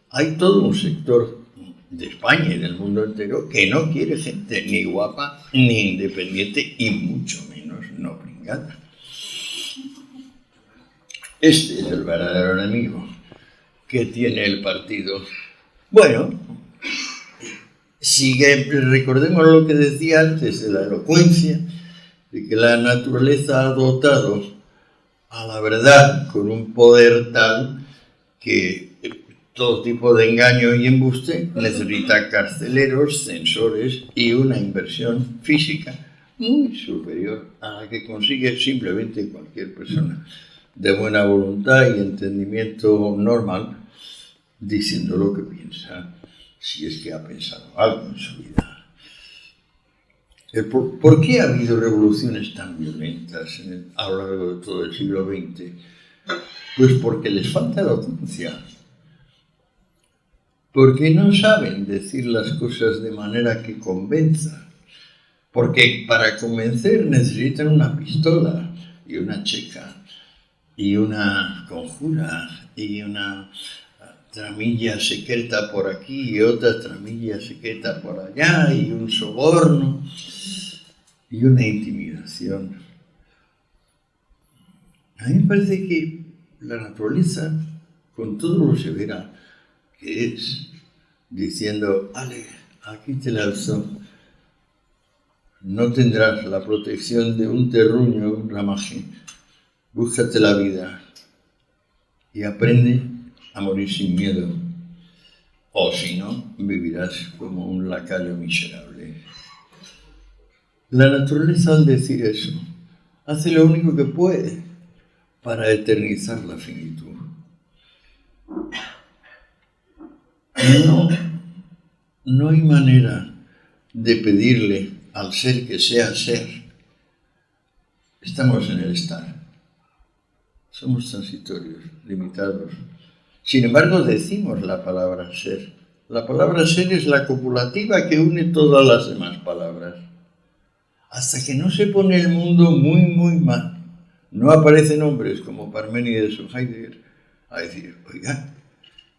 S2: Hay todo un sector de España y del mundo entero que no quiere gente ni guapa ni independiente y mucho menos no pringada. Este es el verdadero enemigo que tiene el partido. Bueno, recordemos lo que decía antes de la elocuencia, de que la naturaleza ha dotado a la verdad con un poder tal que todo tipo de engaño y embuste necesita carceleros, censores y una inversión física muy superior a la que consigue simplemente cualquier persona de buena voluntad y entendimiento normal, diciendo lo que piensa, si es que ha pensado algo en su vida. ¿Por qué ha habido revoluciones tan violentas a lo largo de todo el siglo XX? Pues porque les falta elocuencia, porque no saben decir las cosas de manera que convenza, porque para convencer necesitan una pistola y una checa y una conjura y una tramilla secreta por aquí y otra tramilla secreta por allá y un soborno y una intimidación. A mí me parece que la naturaleza, con todo lo severa que es, diciendo, ale, aquí te lanzo, no tendrás la protección de un terruño, un ramaje, búscate la vida y aprende a morir sin miedo, o si no, vivirás como un lacayo miserable. La naturaleza, al decir eso, hace lo único que puede para eternizar la finitud. No hay manera de pedirle al ser que sea ser. Estamos en el estar. Somos transitorios, limitados. Sin embargo, decimos la palabra ser. La palabra ser es la copulativa que une todas las demás palabras. Hasta que no se pone el mundo muy, muy mal, no aparecen hombres como Parménides o Heidegger a decir, oiga,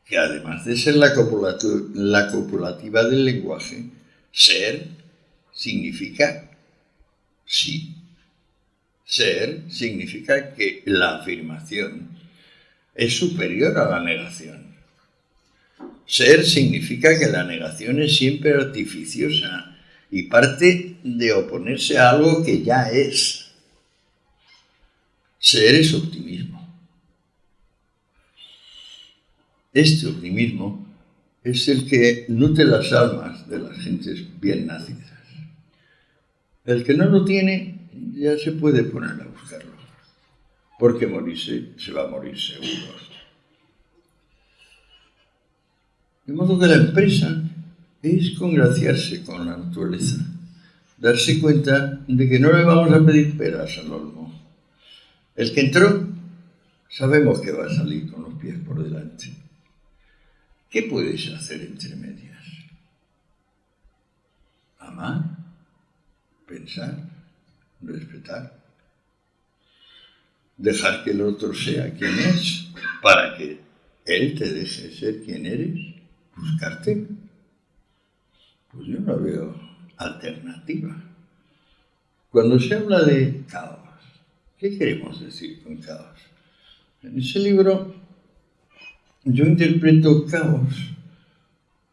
S2: que además de ser la copulativa del lenguaje, ser significa sí. Ser significa que la afirmación es superior a la negación. Ser significa que la negación es siempre artificiosa y parte de oponerse a algo que ya es. Ser es optimismo. Este optimismo es el que nutre las almas de las gentes bien nacidas. El que no lo tiene ya se puede poner a buscarlo, porque morirse se va a morir seguro. De modo que la empresa es congraciarse con la naturaleza, darse cuenta de que no le vamos a pedir peras al olmo. El que entró, sabemos que va a salir con los pies por delante. ¿Qué puedes hacer entre medias? Amar, pensar, respetar, dejar que el otro sea quien es para que él te deje ser quien eres, buscarte. Pues yo no veo alternativa. Cuando se habla de caos, ¿qué queremos decir con caos? En ese libro yo interpreto caos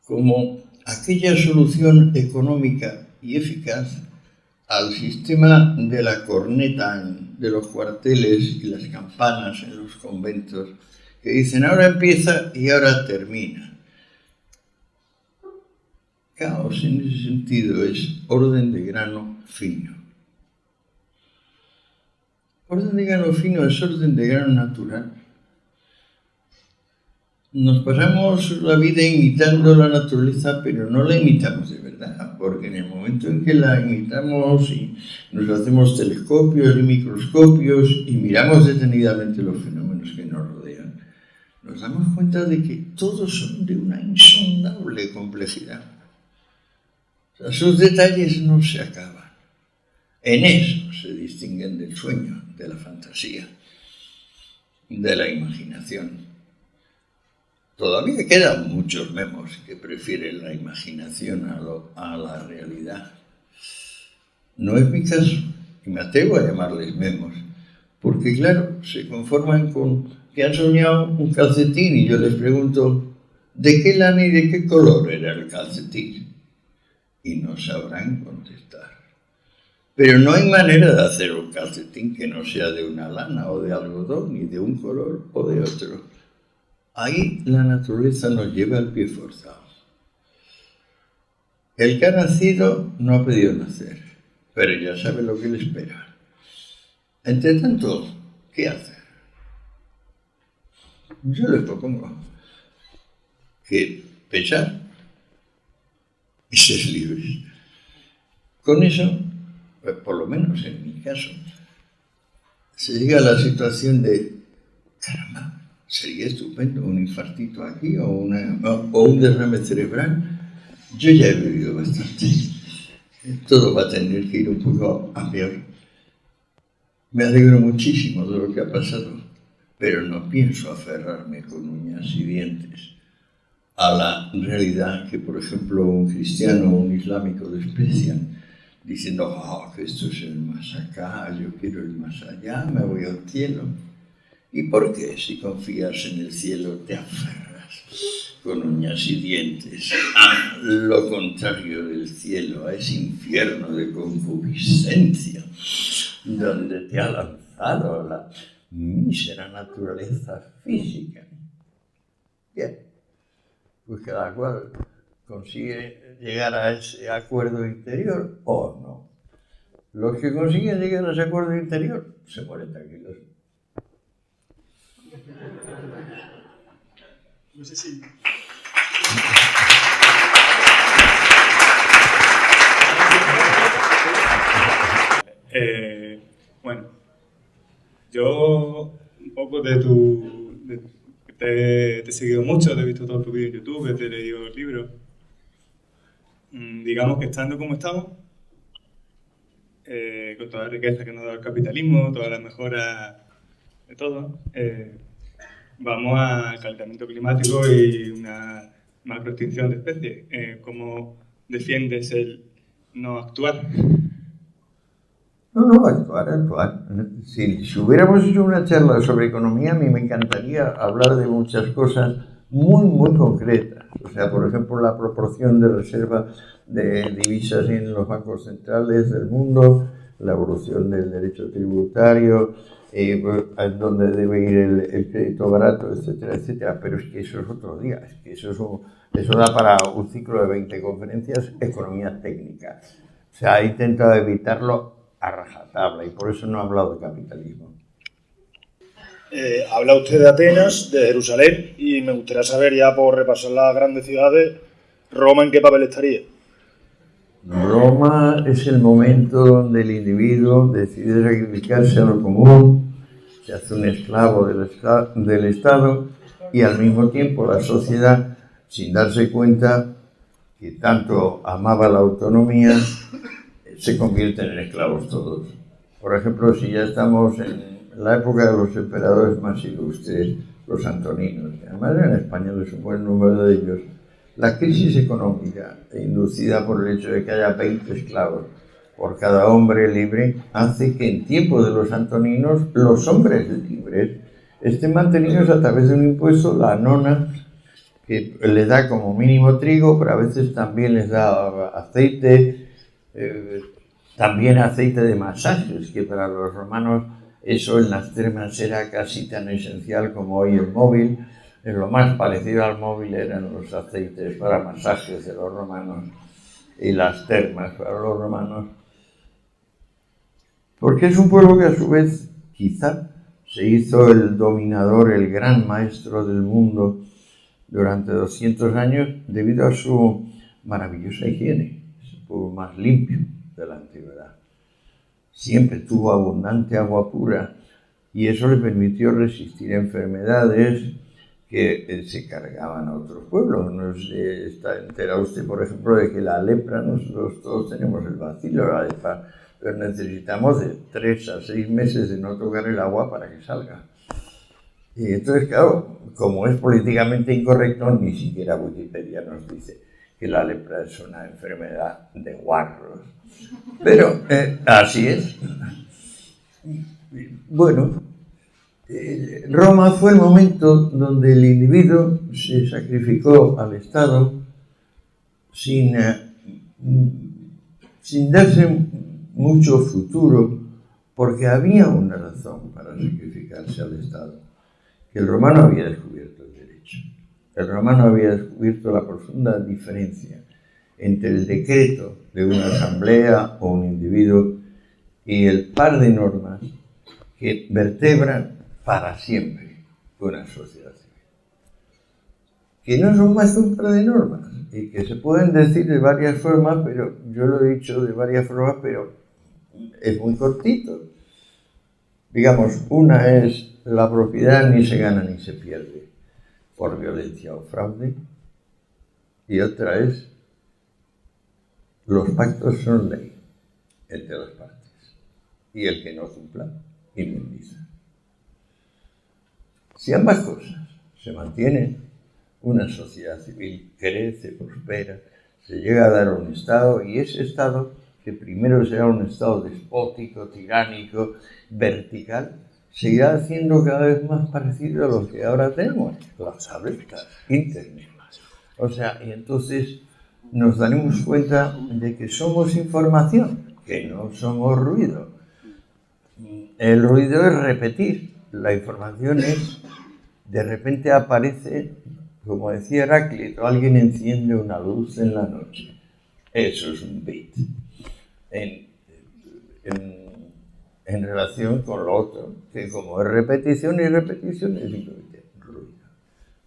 S2: como aquella solución económica y eficaz al sistema de la corneta de los cuarteles y las campanas en los conventos, que dicen ahora empieza y ahora termina. Caos en ese sentido es orden de grano fino. Orden de grano fino es orden de grano natural. Nos pasamos la vida imitando la naturaleza, pero no la imitamos de verdad, porque en el momento en que la imitamos y nos hacemos telescopios y microscopios y miramos detenidamente los fenómenos que nos rodean, nos damos cuenta de que todos son de una insondable complejidad. O sea, sus detalles no se acaban. En eso se distinguen del sueño, de la fantasía, de la imaginación. Todavía quedan muchos memos que prefieren la imaginación a la realidad. No es mi caso, y me atrevo a llamarles memos, porque claro, se conforman con que han soñado un calcetín y yo les pregunto ¿de qué lana y de qué color era el calcetín? Y no sabrán contestar. Pero no hay manera de hacer un calcetín que no sea de una lana o de algodón, ni de un color o de otro. Ahí la naturaleza nos lleva al pie forzado. El que ha nacido no ha pedido nacer. pero ya sabe lo que le espera. Entre tanto, ¿qué hace? Yo les propongo que pensar y ser libres. Con eso, pues por lo menos en mi caso, se llega a la situación de, caramba, sería estupendo un infartito aquí o un derrame cerebral. Yo ya he vivido bastante. Todo va a tener que ir un poco a peor. Me alegro muchísimo de lo que ha pasado, pero no pienso aferrarme con uñas y dientes a la realidad que, por ejemplo, un cristiano o un islámico desprecian, diciendo, que esto es el más acá, yo quiero el más allá, me voy al cielo. ¿Y por qué, si confías en el cielo, te aferras con uñas y dientes a lo contrario del cielo, a ese infierno de concupiscencia, donde te ha lanzado la mísera naturaleza física? Bien, pues cada cual consigue llegar a ese acuerdo interior o no. Los que consiguen llegar a ese acuerdo interior se mueren tranquilos.
S3: No sé si... Bueno, yo un poco te he seguido mucho, te he visto todos tus vídeos en YouTube, te he leído el libro. Digamos que estando como estamos, con toda la riqueza que nos da el capitalismo, todas las mejoras de todo, vamos al calentamiento climático y una macroextinción de especies. ¿Cómo defiendes el no actuar?
S2: No, actuar. Si hubiéramos hecho una charla sobre economía, a mí me encantaría hablar de muchas cosas muy concretas. O sea, por ejemplo, la proporción de reserva de divisas en los bancos centrales del mundo, la evolución del derecho tributario, dónde debe ir el crédito barato, etcétera. Pero es que eso es otro día. Es que eso da para un ciclo de 20 conferencias, economía técnica. O sea, he intentado evitarlo a rajatabla y por eso no he hablado de capitalismo.
S4: Habla usted de Atenas, de Jerusalén, y me gustaría saber, ya por repasar las grandes ciudades, Roma, ¿en qué papel estaría?
S2: Roma es el momento donde el individuo decide sacrificarse a lo común, se hace un esclavo del Estado y al mismo tiempo la sociedad, sin darse cuenta que tanto amaba la autonomía, se convierten en esclavos todos. Por ejemplo, si ya estamos en la época de los emperadores más ilustres, los antoninos, que además eran españoles un buen número de ellos, la crisis económica inducida por el hecho de que haya 20 esclavos por cada hombre libre hace que en tiempo de los antoninos los hombres libres estén mantenidos a través de un impuesto, la nona, que le da como mínimo trigo, pero a veces también les da aceite, también aceite de masajes, que para los romanos eso en las termas era casi tan esencial como hoy el móvil. En lo más parecido al móvil eran los aceites para masajes de los romanos y las termas para los romanos. Porque es un pueblo que a su vez quizá se hizo el dominador, el gran maestro del mundo durante 200 años debido a su maravillosa higiene. Es el pueblo más limpio de la antigüedad. Siempre tuvo abundante agua pura y eso le permitió resistir enfermedades que se cargaban a otros pueblos. No está enterado usted, por ejemplo, de que la lepra, nosotros todos tenemos el bacilo de la lepra, pero necesitamos de 3 a 6 meses de no tocar el agua para que salga. Y entonces, claro, como es políticamente incorrecto, ni siquiera Wikipedia nos dice que la lepra es una enfermedad de guarros. Pero así es. Bueno, Roma fue el momento donde el individuo se sacrificó al Estado sin darse mucho futuro, porque había una razón para sacrificarse al Estado, que el romano había descubierto el derecho. El romano había descubierto la profunda diferencia entre el decreto de una asamblea o un individuo y el par de normas que vertebran para siempre una sociedad civil. Que no son más que un par de normas y que se pueden decir de varias formas, pero yo lo he dicho de varias formas, pero es muy cortito. Digamos, una es la propiedad ni se gana ni se pierde por violencia o fraude, y otra es los pactos son ley entre las partes y el que no cumpla indemniza. Si ambas cosas se mantienen, una sociedad civil crece, prospera, se llega a dar un Estado, y ese Estado, que primero será un Estado despótico, tiránico, vertical, seguirá haciendo cada vez más parecido a lo que ahora tenemos, las tabletas, Internet. O sea, y entonces nos daremos cuenta de que somos información, que no somos ruido. El ruido es repetir, la información es, de repente aparece, como decía Heráclito, alguien enciende una luz en la noche. Eso es un bit. En relación con lo otro, que como es repetición y repetición es simplemente ruido.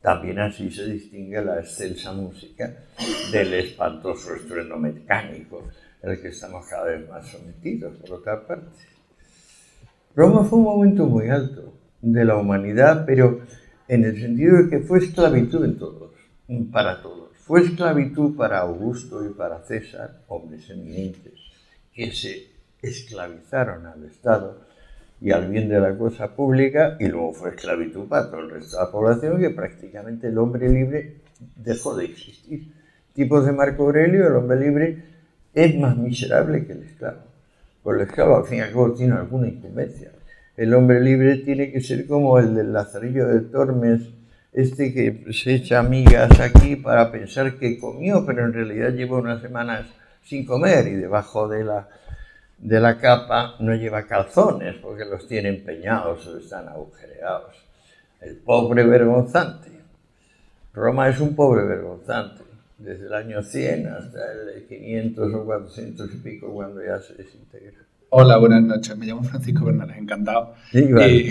S2: También así se distingue la excelsa música del espantoso estruendo mecánico, al que estamos cada vez más sometidos, por otra parte. Roma fue un momento muy alto de la humanidad, pero en el sentido de que fue esclavitud en todos, para todos. Fue esclavitud para Augusto y para César, hombres eminentes, que se esclavizaron al Estado y al bien de la cosa pública, y luego fue esclavitud para todo el resto de la población, que prácticamente el hombre libre dejó de existir. Tipos de Marco Aurelio, el hombre libre es más miserable que el esclavo. Pues el esclavo al fin y al cabo tiene alguna incumbencia. El hombre libre tiene que ser como el del Lazarillo de Tormes, que se echa migas aquí para pensar que comió, pero en realidad lleva unas semanas sin comer, y debajo de la capa no lleva calzones porque los tiene empeñados o están agujereados. El pobre vergonzante. Roma es un pobre vergonzante, desde el año 100 hasta el 500 o 400 y pico, cuando ya se desintegra.
S5: Hola, buenas noches. Me llamo Francisco Bernales, encantado.
S2: Sí, vale.
S5: Y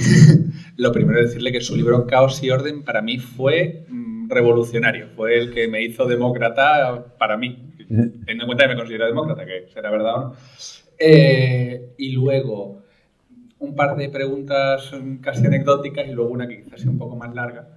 S5: lo primero es decirle que su libro Caos y Orden para mí fue revolucionario. Fue el que me hizo demócrata para mí. Teniendo en cuenta que me considero demócrata, que será verdad o no. Y luego un par de preguntas casi anecdóticas y luego una que quizás sea un poco más larga.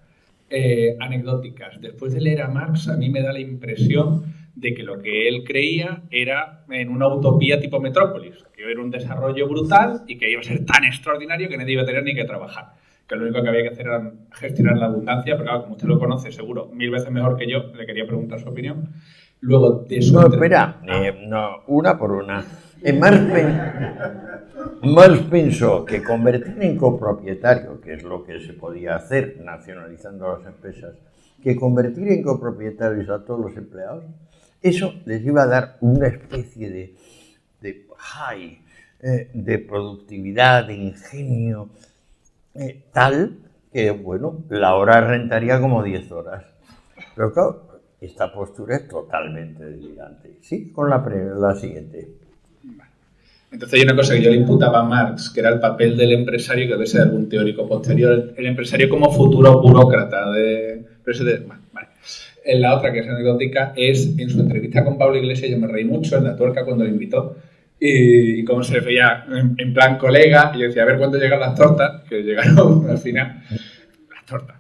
S5: Anecdóticas. Después de leer a Marx, a mí me da la impresión de que lo que él creía era en una utopía tipo Metrópolis, que iba a haber un desarrollo brutal y que iba a ser tan extraordinario que nadie iba a tener ni que trabajar. Que lo único que había que hacer era gestionar la abundancia, pero claro, como usted lo conoce seguro 1000 veces mejor que yo, le quería preguntar su opinión. Luego de su...
S2: No, espera, no, una por una. Marx pensó que convertir en copropietario, que es lo que se podía hacer nacionalizando las empresas, que convertir en copropietarios a todos los empleados, eso les iba a dar una especie de high, de productividad, de ingenio, tal que, bueno, la hora rentaría como 10 horas. Pero claro, esta postura es totalmente delirante. Sí, con la siguiente.
S5: Entonces hay una cosa que yo le imputaba a Marx, que era el papel del empresario, que debe ser algún teórico posterior, el empresario como futuro burócrata. Vale. La otra que es anecdótica es en su entrevista con Pablo Iglesias. Yo me reí mucho en La Tuerca cuando lo invitó y cómo se veía en plan colega, y yo decía, a ver cuándo llegan las tortas, que llegaron al final las tortas.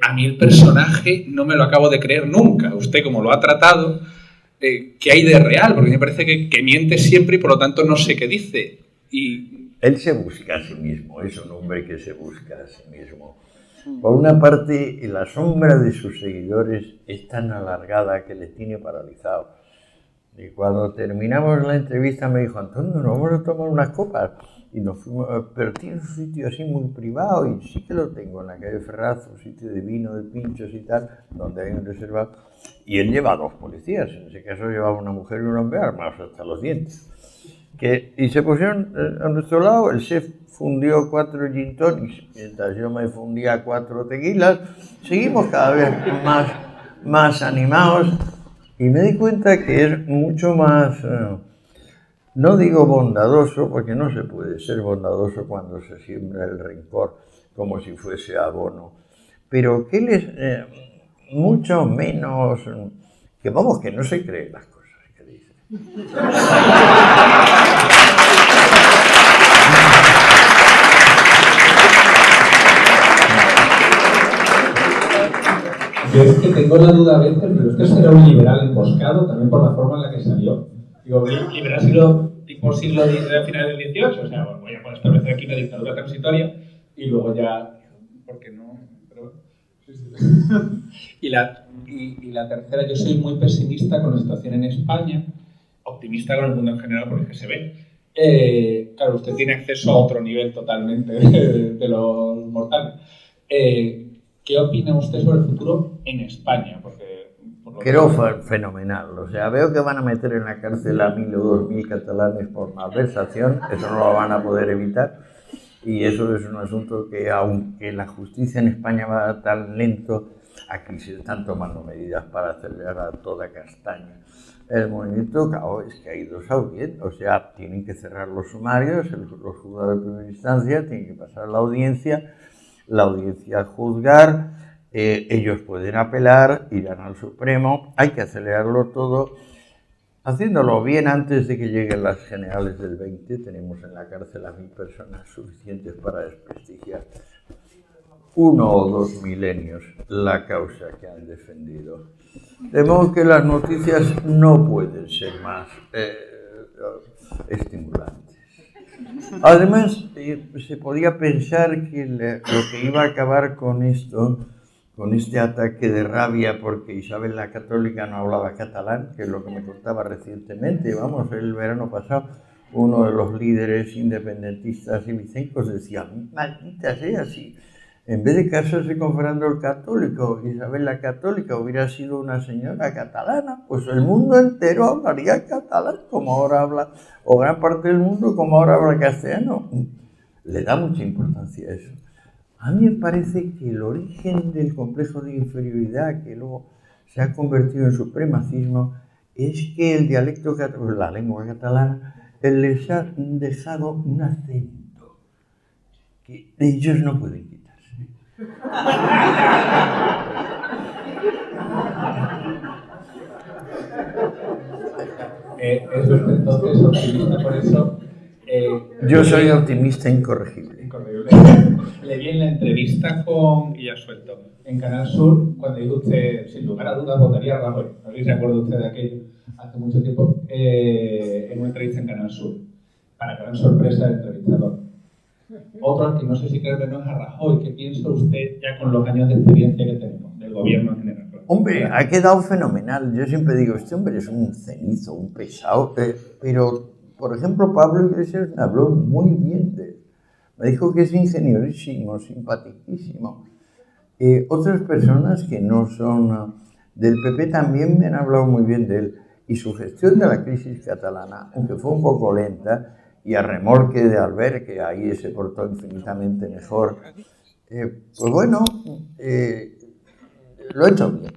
S5: A mí el personaje no me lo acabo de creer nunca. Usted, como lo ha tratado, ¿qué hay de real? Porque me parece que miente siempre y por lo tanto no sé qué dice.
S2: Él se busca a sí mismo, es un hombre que se busca a sí mismo. Por una parte, la sombra de sus seguidores es tan alargada que le tiene paralizado. Y cuando terminamos la entrevista me dijo, Antonio, nos vamos a tomar unas copas. Y nos fuimos, pero tiene un sitio así muy privado, y sí que lo tengo en la calle Ferraz, un sitio de vino, de pinchos y tal, donde hay un reservado. Y él lleva 2 policías, en ese caso llevaba una mujer y un hombre armados hasta los dientes. Y se pusieron a nuestro lado, el chef fundió 4 gin tonics, mientras yo me fundía 4 tequilas. Seguimos cada vez más animados, Y me di cuenta que es mucho más, no digo bondadoso, porque no se puede ser bondadoso cuando se siembra el rencor como si fuese abono, pero que él es mucho menos, que vamos, que no se cree las cosas que dice.
S5: Yo es que tengo la duda a veces, pero usted será un liberal emboscado también por la forma en la que salió. Digo, liberal tipo siglo de finales del XVIII, o sea, voy a poder establecer aquí una dictadura transitoria y luego ya, porque no, pero... Y la tercera, yo soy muy pesimista con la situación en España, optimista con el mundo en general porque es que se ve. Claro, usted tiene acceso a otro nivel totalmente de los mortales. ¿Qué opina usted sobre el futuro en España? Porque,
S2: creo fenomenal. O sea, veo que van a meter en la cárcel a 1.000 o 2.000 catalanes por malversación. Eso no lo van a poder evitar. Y eso es un asunto que, aunque la justicia en España va tan lento, aquí se están tomando medidas para acelerar a toda castaña. El movimiento, claro, es que hay dos audiencias, o sea, tienen que cerrar los sumarios, los juzgados de primera instancia, tienen que pasar la audiencia juzgar, ellos pueden apelar, irán al Supremo, hay que acelerarlo todo, haciéndolo bien antes de que lleguen las generales del 20, tenemos en la cárcel a 1.000 personas suficientes para desprestigiar 1 o 2 milenios la causa que han defendido. De modo que las noticias no pueden ser más estimulantes. Además, se podía pensar que lo que iba a acabar con esto, con este ataque de rabia porque Isabel la Católica no hablaba catalán, que es lo que me contaba recientemente, vamos, el verano pasado, uno de los líderes independentistas ibicencos decía, maldita sea, si en vez de casarse con Fernando el Católico, Isabel la Católica hubiera sido una señora catalana, pues el mundo entero hablaría catalán, como ahora habla, o gran parte del mundo como ahora habla castellano. Le da mucha importancia a eso. A mí me parece que el origen del complejo de inferioridad, que luego se ha convertido en supremacismo, es que el dialecto catalán, la lengua catalana, les ha dejado un acento que ellos no pueden quitarse.
S5: ¿Es usted entonces optimista por eso?
S2: Yo soy optimista incorregible.
S5: Le vi en la entrevista con, y ya suelto, en Canal Sur, cuando dijo usted, sin lugar a dudas, votaría a Rajoy. No sé si se acuerda usted de aquello, hace mucho tiempo, en una entrevista en Canal Sur, para gran sorpresa del entrevistador. Otro que no sé si creo que no es a Rajoy. ¿Qué piensa usted ya con los años de experiencia que tenemos, del gobierno en general?
S2: Hombre, ha quedado fenomenal. Yo siempre digo, este hombre es un cenizo, un pesado, pero, por ejemplo, Pablo Iglesias me habló muy bien de él. Me dijo que es ingeniorísimo, simpaticísimo. Otras personas que no son del PP también me han hablado muy bien de él. Y su gestión de la crisis catalana, aunque fue un poco lenta, y a remolque de Albert, que ahí se portó infinitamente mejor, pues bueno, lo he hecho bien.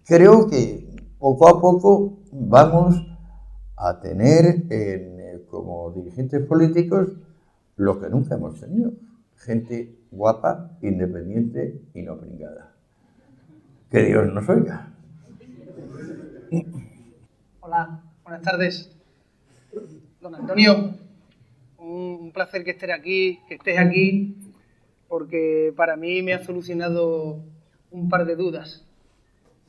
S2: Creo que poco a poco vamos a tener como dirigentes políticos lo que nunca hemos tenido. Gente guapa, independiente y no pringada. Que Dios nos oiga.
S6: Hola, buenas tardes. Don Antonio, un placer que estés aquí, porque para mí me ha solucionado un par de dudas.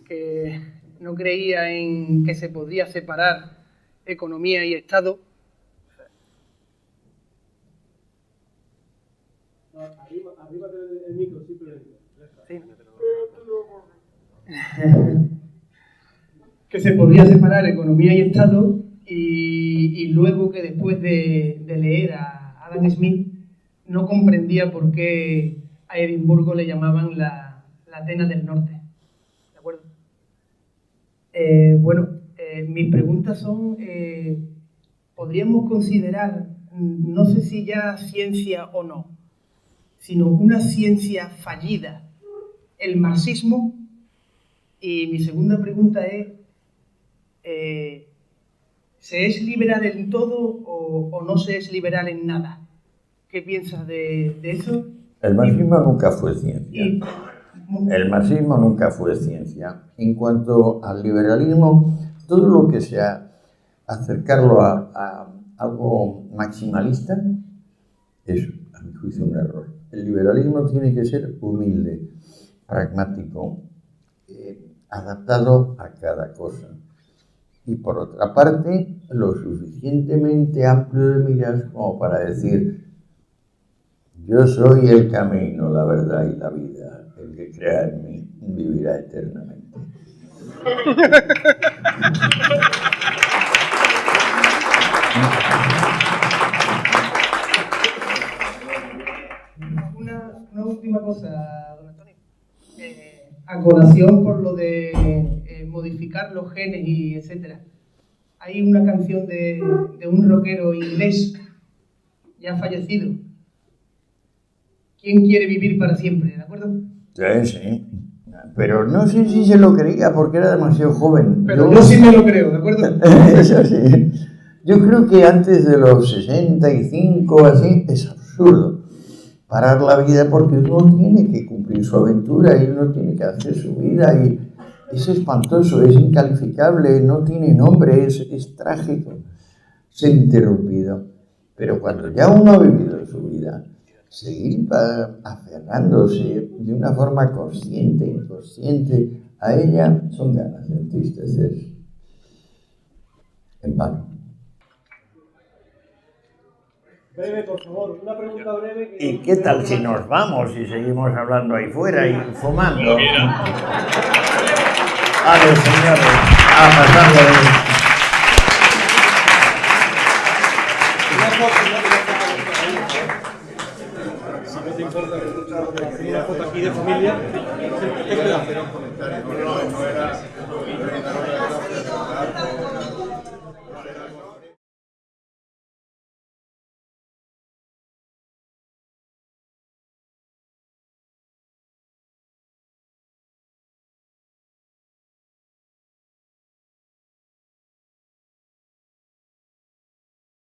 S6: Que no creía en que se podía separar economía y Estado. Arriba del micro, sí, pero... Sí. Que se podía separar economía y Estado y luego que después de leer a Adam Smith no comprendía por qué a Edimburgo le llamaban la Atenas del Norte. ¿De acuerdo? Mis preguntas son, ¿podríamos considerar, no sé si ya ciencia o no, sino una ciencia fallida, el marxismo? Y mi segunda pregunta es, ¿se es liberal en todo o no se es liberal en nada? ¿Qué piensas de eso?
S2: El marxismo nunca fue ciencia. El marxismo nunca fue ciencia. En cuanto al liberalismo, todo lo que sea acercarlo a algo maximalista es, a mi juicio, un error. El liberalismo tiene que ser humilde, pragmático, adaptado a cada cosa. Y por otra parte, lo suficientemente amplio de miras como para decir: yo soy el camino, la verdad y la vida. El que crea en mí vivirá eternamente.
S6: Una última cosa, don Antonio. A colación por lo de modificar los genes y etcétera. Hay una canción de un rockero inglés ya fallecido. ¿Quién quiere vivir para siempre? ¿De acuerdo?
S2: Sí, sí. Pero no sé si se lo creía porque era demasiado joven.
S6: Pero yo sí me lo creo, ¿de acuerdo?
S2: Eso sí. Yo creo que antes de los 65 así es absurdo parar la vida, porque uno tiene que cumplir su aventura y uno tiene que hacer su vida, y es espantoso, es incalificable, no tiene nombre, es trágico ser interrumpido. Pero cuando ya uno ha vivido su vida, seguir aferrándose de una forma consciente e inconsciente a ella son ganas de entristecerse en vano.
S7: Breve, por favor, una pregunta breve.
S2: ¿Y qué tal si nos vamos y seguimos hablando ahí fuera y fumando? Vale, señores, a pasarlo bien.
S7: Si no te importa, una foto aquí de familia.